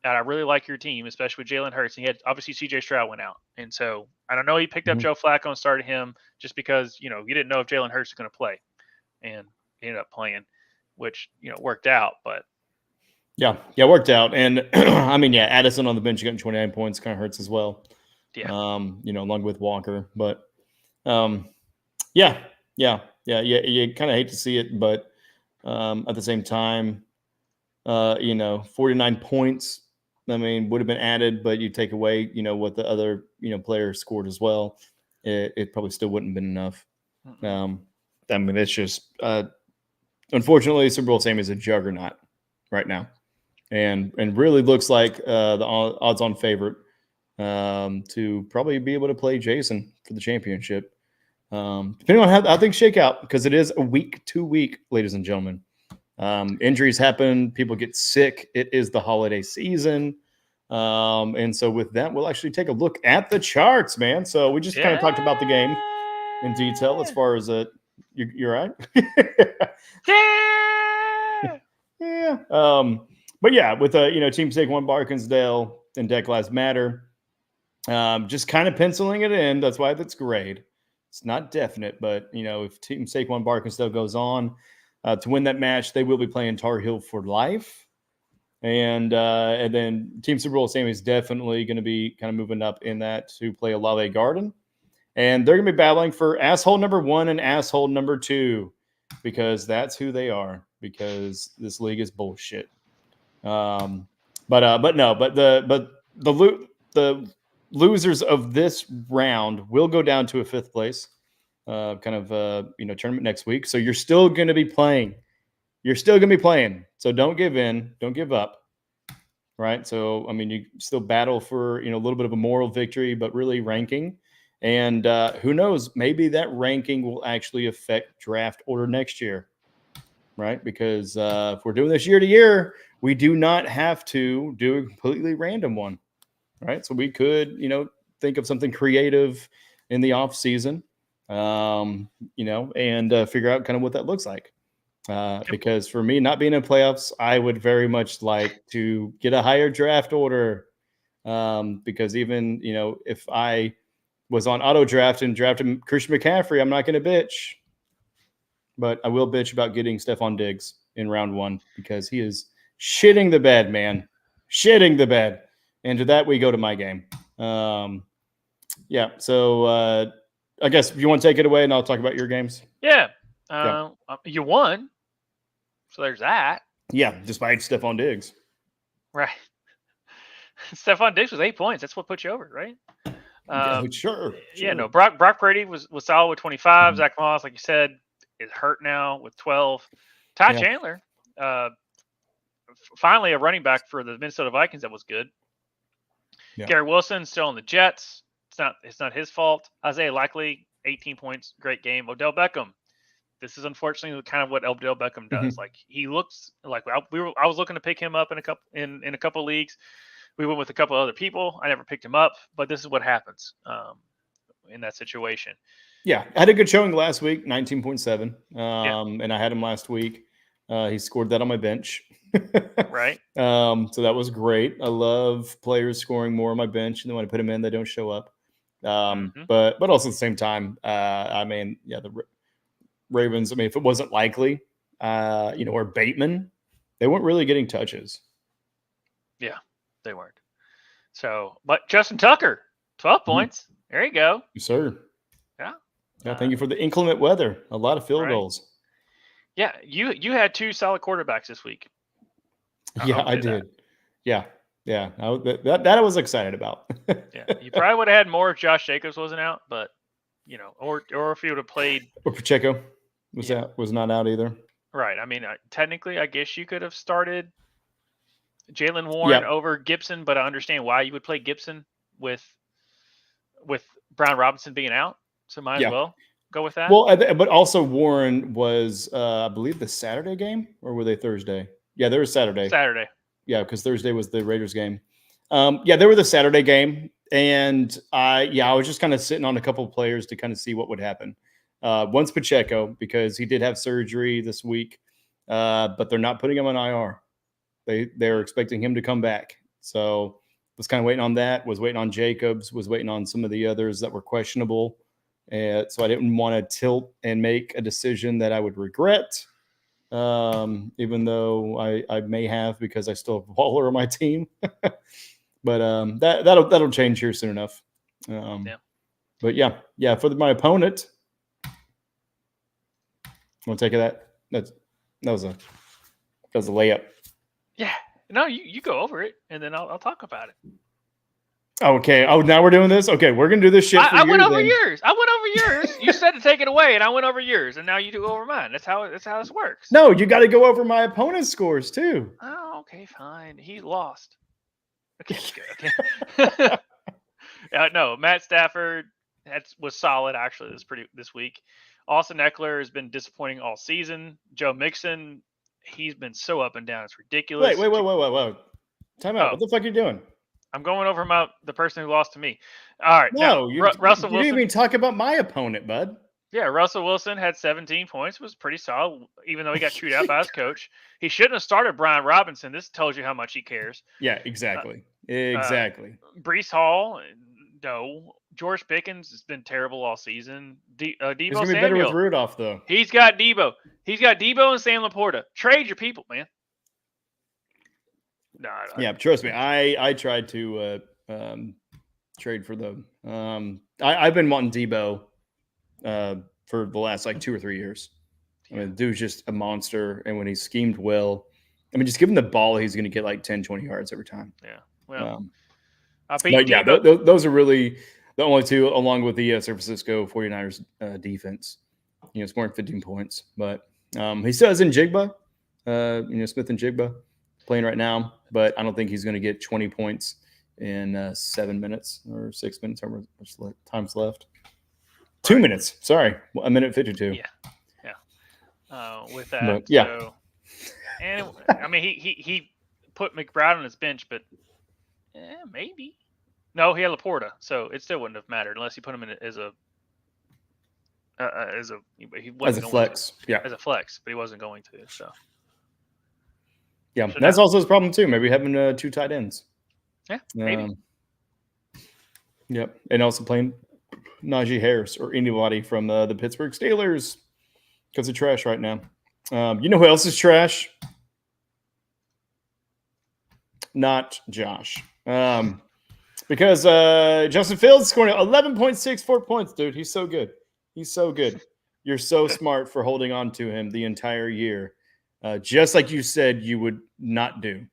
And I really like your team, especially with Jalen Hurts. And he had, obviously, CJ Stroud went out. And so I don't know, he picked up Joe Flacco and started him just because, you didn't know if Jalen Hurts was going to play. And he ended up playing, which, worked out. But yeah, worked out. And I mean, Addison on the bench getting 29 points kind of hurts as well. Yeah. Along with Walker. But you kind of hate to see it, but at the same time, 49 points, I mean, would have been added, but you take away, what the other, player scored as well. It probably still wouldn't have been enough. I mean, it's just, unfortunately, Super Bowl Sammy is a juggernaut right now, and really looks like the odds-on favorite to probably be able to play Jason for the championship. Depending on how things shake out, because it is a week to week, ladies and gentlemen. Injuries happen, people get sick. It is the holiday season. And so with that, we'll actually take a look at the charts, man. So we just kind of talked about the game in detail as far as you're right. Yeah. But yeah, with Team Saquon Barkinsdale and Deck Lives Matter, just kind of penciling it in. That's why that's grade. It's not definite, but if Team Saquon Barkinsdale goes on to win that match, they will be playing Tar Heel for life. And then Team Super Bowl Sammy is definitely going to be kind of moving up in that to play Olave Garden. And they're going to be battling for asshole number 1 and asshole number 2, because that's who they are, because this league is bullshit. The losers of this round will go down to a 5th place tournament next week. So you're still going to be playing. So don't give in. Don't give up. Right. So, I mean, you still battle for, a little bit of a moral victory, but really ranking. And who knows, maybe that ranking will actually affect draft order next year. Right. Because if we're doing this year to year, we do not have to do a completely random one. Right. So we could, think of something creative in the off season, and figure out kind of what that looks like. Because for me, not being in playoffs, I would very much like to get a higher draft order. Because even, if I was on auto draft and drafted Christian McCaffrey, I'm not going to bitch. But I will bitch about getting Stephon Diggs in round 1, because he is shitting the bed, man. Shitting the bed. And to that, we go to my game. So I guess if you want to take it away, and I'll talk about your games. Yeah. You won. So there's that. Yeah, despite Stephon Diggs. Right. Stephon Diggs was 8 points. That's what put you over, right? Sure. Yeah, no. Brock Purdy was solid with 25. Zach Moss, like you said, is hurt now with 12. Ty Chandler, finally a running back for the Minnesota Vikings that was good. Yeah. Gary Wilson still on the Jets. It's not his fault. Isaiah Likely, 18 points, great game. Odell Beckham. This is unfortunately kind of what Odell Beckham does. Like, he looks like I was looking to pick him up in a couple leagues. We went with a couple other people. I never picked him up, but this is what happens in that situation. Yeah, I had a good showing last week, 19.7. And I had him last week. He scored that on my bench. Right. So that was great. I love players scoring more on my bench, and then when I put them in, they don't show up. But also at the same time, the Ravens, if it wasn't Likely, or Bateman, they weren't really getting touches. Yeah, they weren't. So, but Justin Tucker, 12 points. There you go. Yes, sir. Yeah. Yeah, thank you for the inclement weather. A lot of field goals. Yeah, you had 2 solid quarterbacks this week. Yeah, I did. Yeah. That I was excited about. Yeah, you probably would have had more if Josh Jacobs wasn't out, but or if he would have played. Or Pacheco was not out either. Right. I mean, technically, I guess you could have started Jalen Warren over Gibson, but I understand why you would play Gibson with Brown Robinson being out. So might as well go with that. Well, but also Warren was, I believe, the Saturday game, or were they Thursday? Yeah, they were Saturday. Saturday. Yeah, because Thursday was the Raiders game. They were the Saturday game, and I was just kind of sitting on a couple of players to kind of see what would happen. One's Pacheco, because he did have surgery this week, but they're not putting him on IR. They're expecting him to come back. So was kind of waiting on that, was waiting on Jacobs, was waiting on some of the others that were questionable. So I didn't want to tilt and make a decision that I would regret, even though I may have, because I still have Waller on my team. But that'll change here soon enough. But for my opponent, want to take that? That was a layup. Yeah. No, you go over it, and then I'll talk about it. Okay. Oh, now we're doing this? Okay, we're going to do this shit for I went over yours. You said to take it away, and I went over yours, and now you do over mine. That's how this works. No, you got to go over my opponent's scores, too. Oh, okay, fine. He lost. Okay, good. Okay. No, Matt Stafford was solid, actually, this week. Austin Eckler has been disappointing all season. Joe Mixon, he's been so up and down. It's ridiculous. Wait. Time out. What the fuck are you doing? I'm going over the person who lost to me. All right. No, Russell Wilson. You didn't even talk about my opponent, bud. Yeah, Russell Wilson had 17 points. Was pretty solid, even though he got chewed out by his coach. He shouldn't have started Brian Robinson. This tells you how much he cares. Yeah, exactly. Exactly. Breece Hall, no. George Pickens has been terrible all season. Deebo Samuel. He's going to be better with Rudolph, though. He's got Deebo. And Sam Laporta. Trade your people, man. No. Yeah, trust me. I tried to trade for them. I've been wanting Deebo for the last 2 or 3 years. I mean, the dude's just a monster, and when he's schemed well, I mean, just give him the ball, he's going to get 10, 20 yards every time. Yeah. Well, those are really the only two, along with the San Francisco 49ers defense. It's more than 15 points. But he still has Njigba, Smith and Jigba playing right now, but I don't think he's going to get 20 points in 7 minutes or 6 minutes. How much time's left? 2 minutes. Sorry, 1 minute 52. Yeah. With that, So, and I mean, he put McBride on his bench, but maybe. No, he had Laporta, so it still wouldn't have mattered unless he put him in as a flex. As a flex, but he wasn't going to. So. Yeah, that's also his problem too. Maybe having 2 tight ends. Yeah, maybe. Yep, and also playing Najee Harris or anybody from the Pittsburgh Steelers because they're trash right now. You know who else is trash? Not Josh. Because Justin Fields scoring 11.64 points, dude. He's so good. You're so smart for holding on to him the entire year. Just like you said you would not do.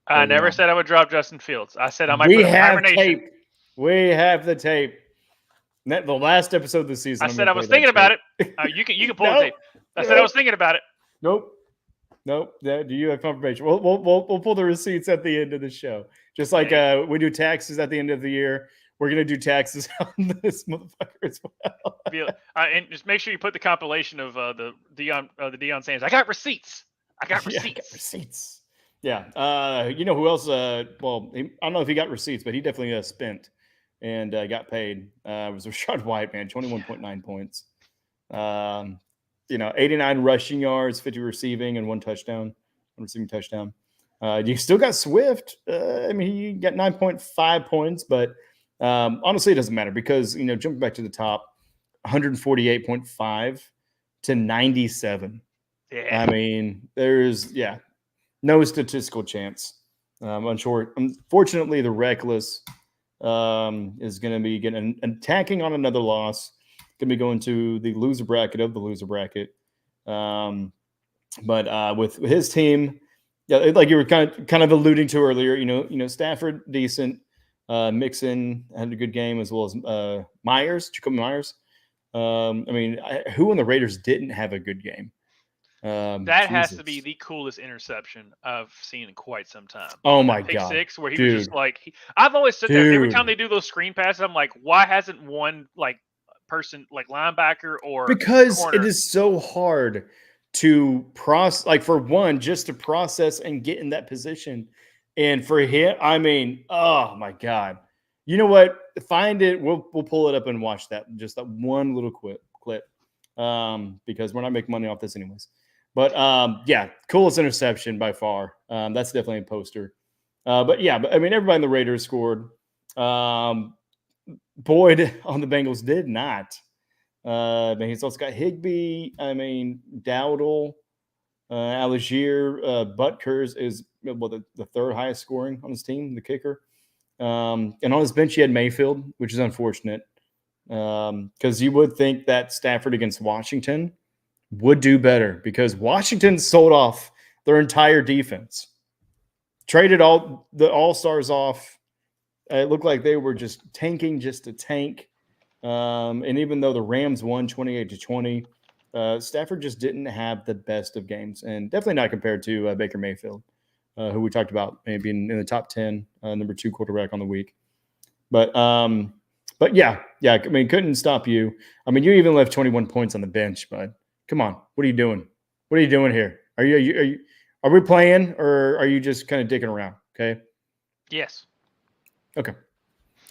I never said I would drop Justin Fields. I said I might put him in hibernation. Tape. We have the tape. The last episode of the season. I said I was thinking about it. You can pull the tape. I said I was thinking about it. Nope. Do you have confirmation? We'll pull the receipts at the end of the show. Just like we do taxes at the end of the year. We're going to do taxes on this motherfucker as well. And just make sure you put the compilation of the Deion Sanders. I got receipts. Receipts. Yeah. You know who else? I don't know if he got receipts, but he definitely spent and got paid. It was Rashad White, man, 21.9 points. 89 rushing yards, 50 receiving, and 1 receiving touchdown. You still got Swift. He got 9.5 points, but honestly, it doesn't matter because, jumping back to the top, 148.5 to 97. Yeah. I mean, there's, no statistical chance. Unfortunately, the Reckless is going to be getting attacking on another loss. Going to be going to the loser bracket of the loser bracket. But with his team, yeah, like you were kind of alluding to earlier, Stafford decent, Mixon had a good game as well as Jacoby Myers. Who on the Raiders didn't have a good game? That has to be the coolest interception I've seen in quite some time. Oh my pick god, six, where he dude. was just like, I've always sit there. And every time they do those screen passes, I'm like, why hasn't one person like linebacker or because corner? It is so hard to process. Like for one, just to process and get in that position, and for him, oh my god. You know what? Find it. We'll pull it up and watch that. Just that one little clip. Because we're not making money off this anyways. But yeah, coolest interception by far. That's definitely a poster. But everybody in the Raiders scored. Boyd on the Bengals did not. He's also got Higbee. Dowdle, Algier, Butkers is the third highest scoring on his team, the kicker. And on his bench, he had Mayfield, which is unfortunate. Because you would think that Stafford against Washington would do better because Washington sold off their entire defense, traded all the all-stars off. It looked like they were just tanking just to tank. And even though the Rams won 28-20, Stafford just didn't have the best of games, and definitely not compared to Baker Mayfield, who we talked about maybe in the top 10, number 2 quarterback on the week. But yeah, couldn't stop you. You even left 21 points on the bench, bud. Come on, what are you doing? What are you doing here? Are we playing, or are you just kind of dicking around? Okay. Yes. Okay.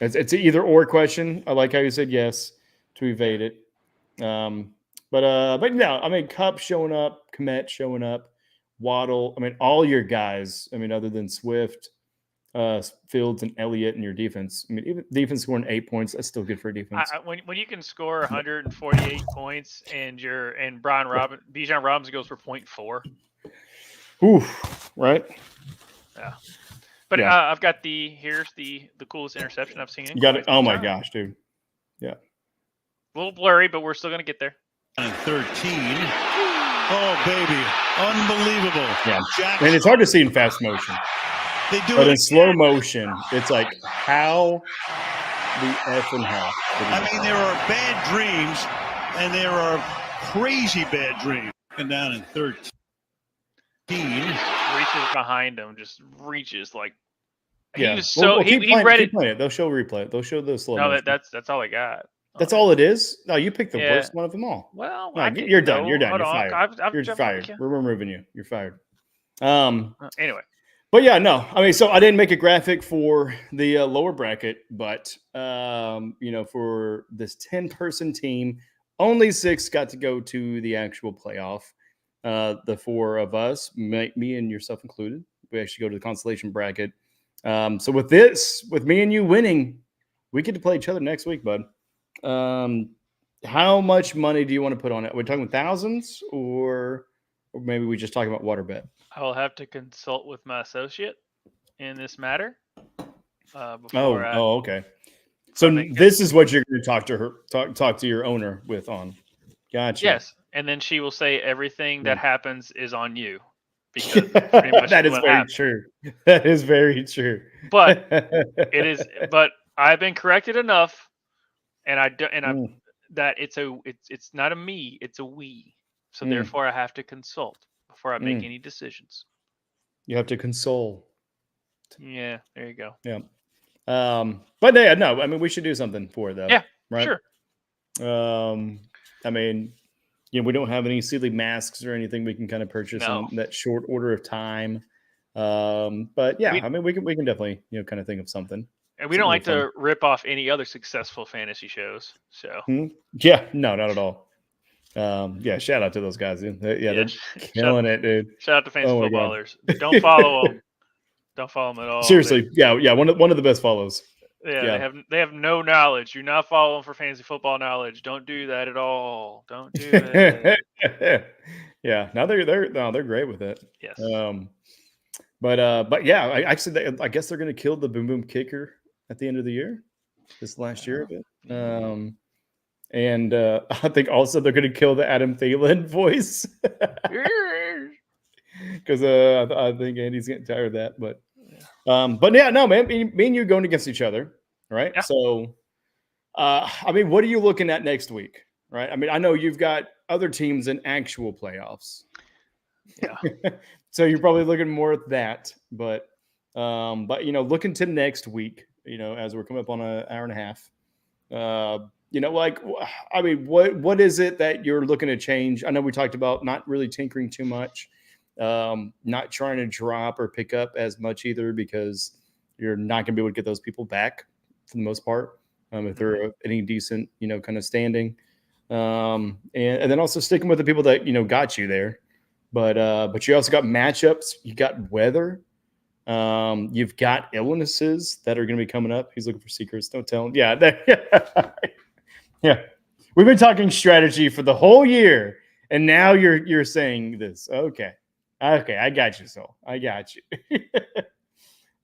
It's an either or question. I like how you said yes to evade it. But no, Kupp showing up, Kmet showing up, Waddle. All your guys. Other than Swift, Fields and Elliott in your defense. Even defense scoring 8 points, that's still good for a defense. When you can score 148 points and Bijan Robinson goes for 0.4. Oof, right? Yeah. But I've got here's the coolest interception I've seen. You got it. Oh my gosh, dude. Yeah. A little blurry, but we're still gonna get there. And 13. Oh baby, unbelievable. Yeah. And it's hard to see in fast motion. They do but it in slow motion, it's like how the F and how. There are bad dreams, and there are crazy bad dreams. And down in 13. Reaches behind him, just reaches like he was he read it. It. They'll show replay it. They'll show the slow motion. That's all I got. That's all it is? No, you picked the worst one of them all. Well, no, you're done. You're done. You're fired. You're fired. We're removing you. You're fired. Anyway. But yeah, no. So I didn't make a graphic for the lower bracket, but for this 10-person team, only 6 got to go to the actual playoff. The 4 of us, me and yourself included, we actually go to the consolation bracket. So with me and you winning, we get to play each other next week, bud. How much money do you want to put on it? Are we talking thousands, or maybe we just talking about water bet? I'll have to consult with my associate in this matter. Okay. So this is what you're going to talk to your owner with on. Gotcha. Yes, and then she will say everything that happens is on you. Because pretty much that is very true. That is very true. But it is. But I've been corrected enough, and that it's not a me, it's a we. So therefore, I have to consult before I make any decisions. You have to console. Yeah, there you go. Yeah. But yeah, no. We should do something for them. Yeah. Right. Sure. We don't have any silly masks or anything we can kind of purchase in that short order of time. But yeah, we can definitely kind of think of something. And we don't like to rip off any other successful fantasy shows. So yeah, no, not at all. Shout out to those guys, dude. They're killing it, dude. Shout out to fantasy footballers. Don't follow them. Don't follow them at all. Seriously, one of the best follows. Yeah, they have no knowledge. Do not follow them for fantasy football knowledge. Don't do that at all. Don't do it. Yeah, now they're great with it. Yes. But yeah, I guess they're gonna kill the boom boom kicker at the end of the year. This last year of it. And I think also they're gonna kill the Adam Thielen voice. because I think Andy's getting tired of that. But yeah, no, man, me and you going against each other, right? Yeah. So, I mean, what are you looking at next week, right? I mean, I know you've got other teams in actual playoffs. Yeah. So you're probably looking more at that, but looking to next week, as we're coming up on an hour and a half, I mean, what is it that you're looking to change? I know we talked about not really tinkering too much, not trying to drop or pick up as much either, because you're not going to be able to get those people back for the most part, if they're any decent, kind of standing, and then also sticking with the people that got you there. But you also got matchups. You got weather. You've got illnesses that are going to be coming up. He's looking for secrets. Don't tell him. Yeah. Yeah. We've been talking strategy for the whole year, and now you're saying this. Okay. I got you, Sol. I got you.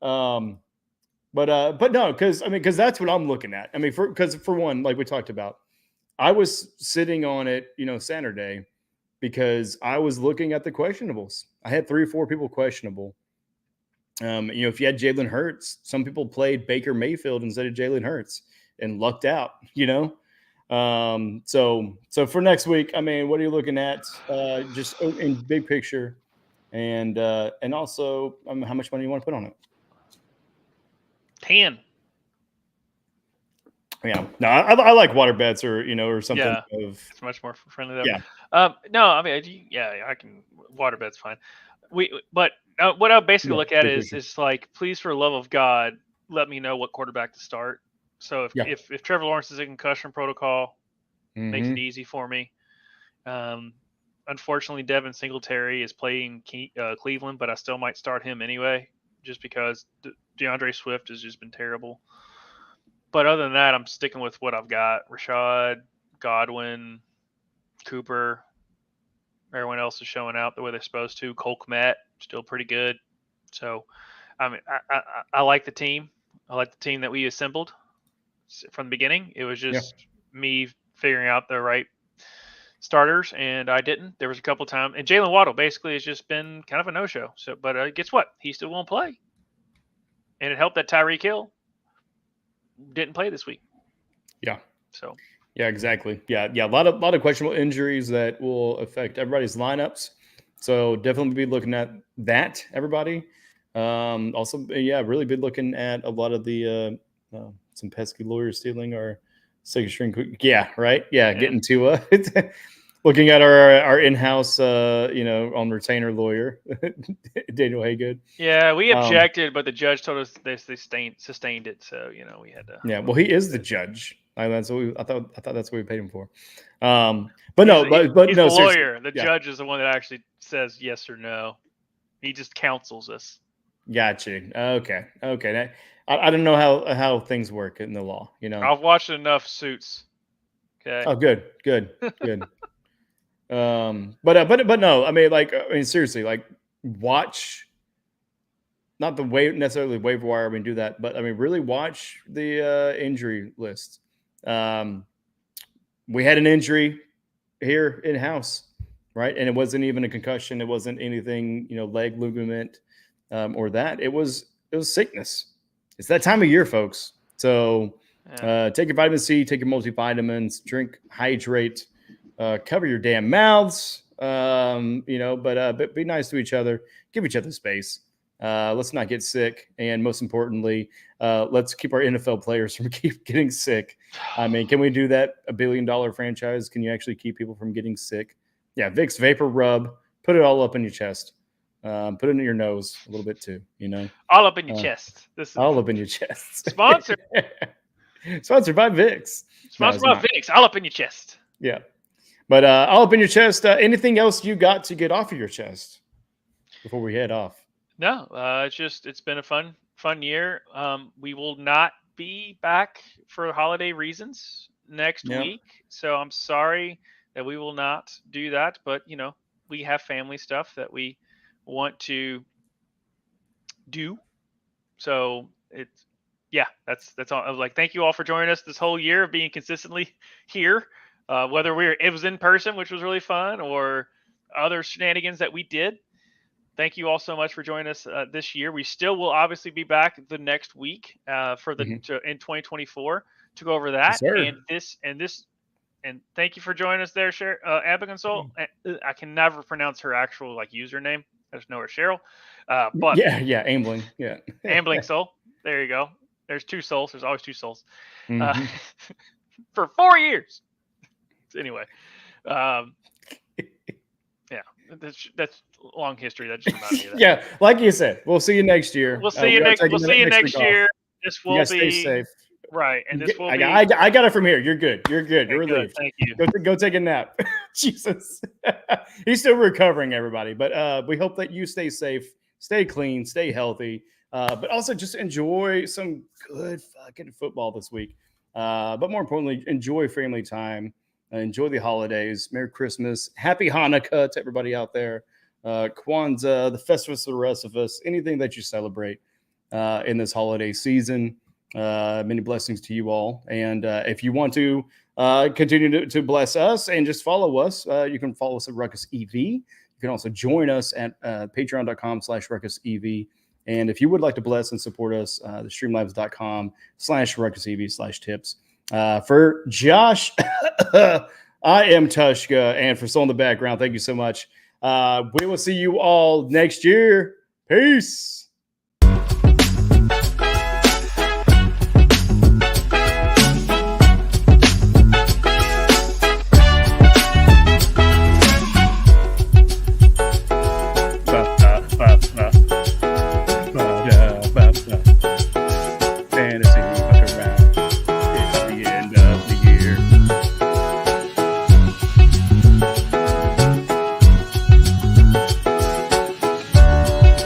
But no, because that's what I'm looking at. I mean, because for one, like we talked about, I was sitting on it, Saturday, because I was looking at the questionables. I had 3 or 4 people questionable. If you had Jalen Hurts, some people played Baker Mayfield instead of Jalen Hurts and lucked out, So for next week, I mean, what are you looking at? Just in big picture, and also how much money you want to put on it? 10. Yeah, no, I like water bets or something. Yeah, it's much more friendly there. Yeah. No, I mean, I can. Water bet's fine. But what I'll basically look at is like, please, for the love of God, let me know what quarterback to start. So if Trevor Lawrence is in concussion protocol, makes it easy for me. Unfortunately, Devin Singletary is playing Cleveland, but I still might start him anyway, just because DeAndre Swift has just been terrible. But other than that, I'm sticking with what I've got. Rashad, Godwin, Cooper. Everyone else is showing out the way they're supposed to. Cole Kmet, still pretty good. So, I mean, I like the team. I like the team that we assembled from the beginning. It was just me figuring out the right starters, and I didn't. There was a couple times. And Jalen Waddle basically has just been kind of a no-show. So, but guess what? He still won't play. And it helped that Tyreek Hill didn't play this week. Yeah. So. Yeah, exactly. Yeah. A lot of questionable injuries that will affect everybody's lineups. So definitely be looking at that, everybody. Also, really be looking at a lot of the some pesky lawyers stealing our second string. Yeah, right. Yeah, getting to looking at our in-house, on retainer lawyer, Daniel Haygood. Yeah, we objected, but the judge told us they sustained it. So we had to. Yeah, well, he is the judge. That's what I thought that's what we paid him for. But no, but he's no, the lawyer. The judge is the one that actually says yes or no. He just counsels us. Got you. Okay. I don't know how things work in the law. I've watched enough Suits. Okay. Oh, good. But no, I mean, seriously, like, watch. Not the necessarily waiver wire. I mean, do that, but I mean, really watch the injury list. We had an injury here in house, right? And it wasn't even a concussion. It wasn't anything, leg ligament, or that. It was sickness. It's that time of year, folks. So take your vitamin C, take your multivitamins, drink, hydrate, cover your damn mouths, but be nice to each other, give each other space. Let's not get sick. And most importantly, let's keep our NFL players from getting sick. I mean, can we do that? $1 billion franchise? Can you actually keep people from getting sick? Yeah. Vicks Vapor Rub, put it all up in your chest. Put it in your nose a little bit too, all up in your chest. This is all up in your chest. Sponsored by Vicks. Sponsored by Vicks. All up in your chest. Yeah. But all up in your chest. Anything else you got to get off of your chest before we head off? No, it's been a fun year. We will not be back for holiday reasons next week. So I'm sorry that we will not do that, but we have family stuff that we want to do. So that's all. I was like, thank you all for joining us this whole year of being consistently here. Whether it was in person, which was really fun, or other shenanigans that we did. thank you all so much for joining us this year. We still will obviously be back the next week for the in 2024 to go over that. Yes, And thank you for joining us there, Abigonsol. I can never pronounce her actual username. I just know her Cheryl. But Ambling. Yeah. Ambling Soul. There you go. There's two souls. There's always two souls. Mm-hmm. For 4 years. Anyway. That's long history. That just reminded me of that. Yeah, like you said, we'll see you next year. We'll see you next year. This will be stay safe. Right, and this will be. I got it from here. You're good. You're good. You're relieved. Thank you. Go take a nap. Jesus, he's still recovering, everybody. But we hope that you stay safe, stay clean, stay healthy, but also just enjoy some good fucking football this week. But more importantly, enjoy family time. Enjoy the holidays. Merry Christmas. Happy Hanukkah to everybody out there. Kwanzaa, the festivals for the rest of us. Anything that you celebrate in this holiday season. Many blessings to you all. And if you want to continue to bless us and just follow us, you can follow us at Ruckus EV. You can also join us at patreon.com/Ruckus EV. And if you would like to bless and support us, the streamlabs.com/Ruckus EV/tips. For Josh, I am Tvshka. And for Soul in the background, thank you so much. We will see you all next year. Peace.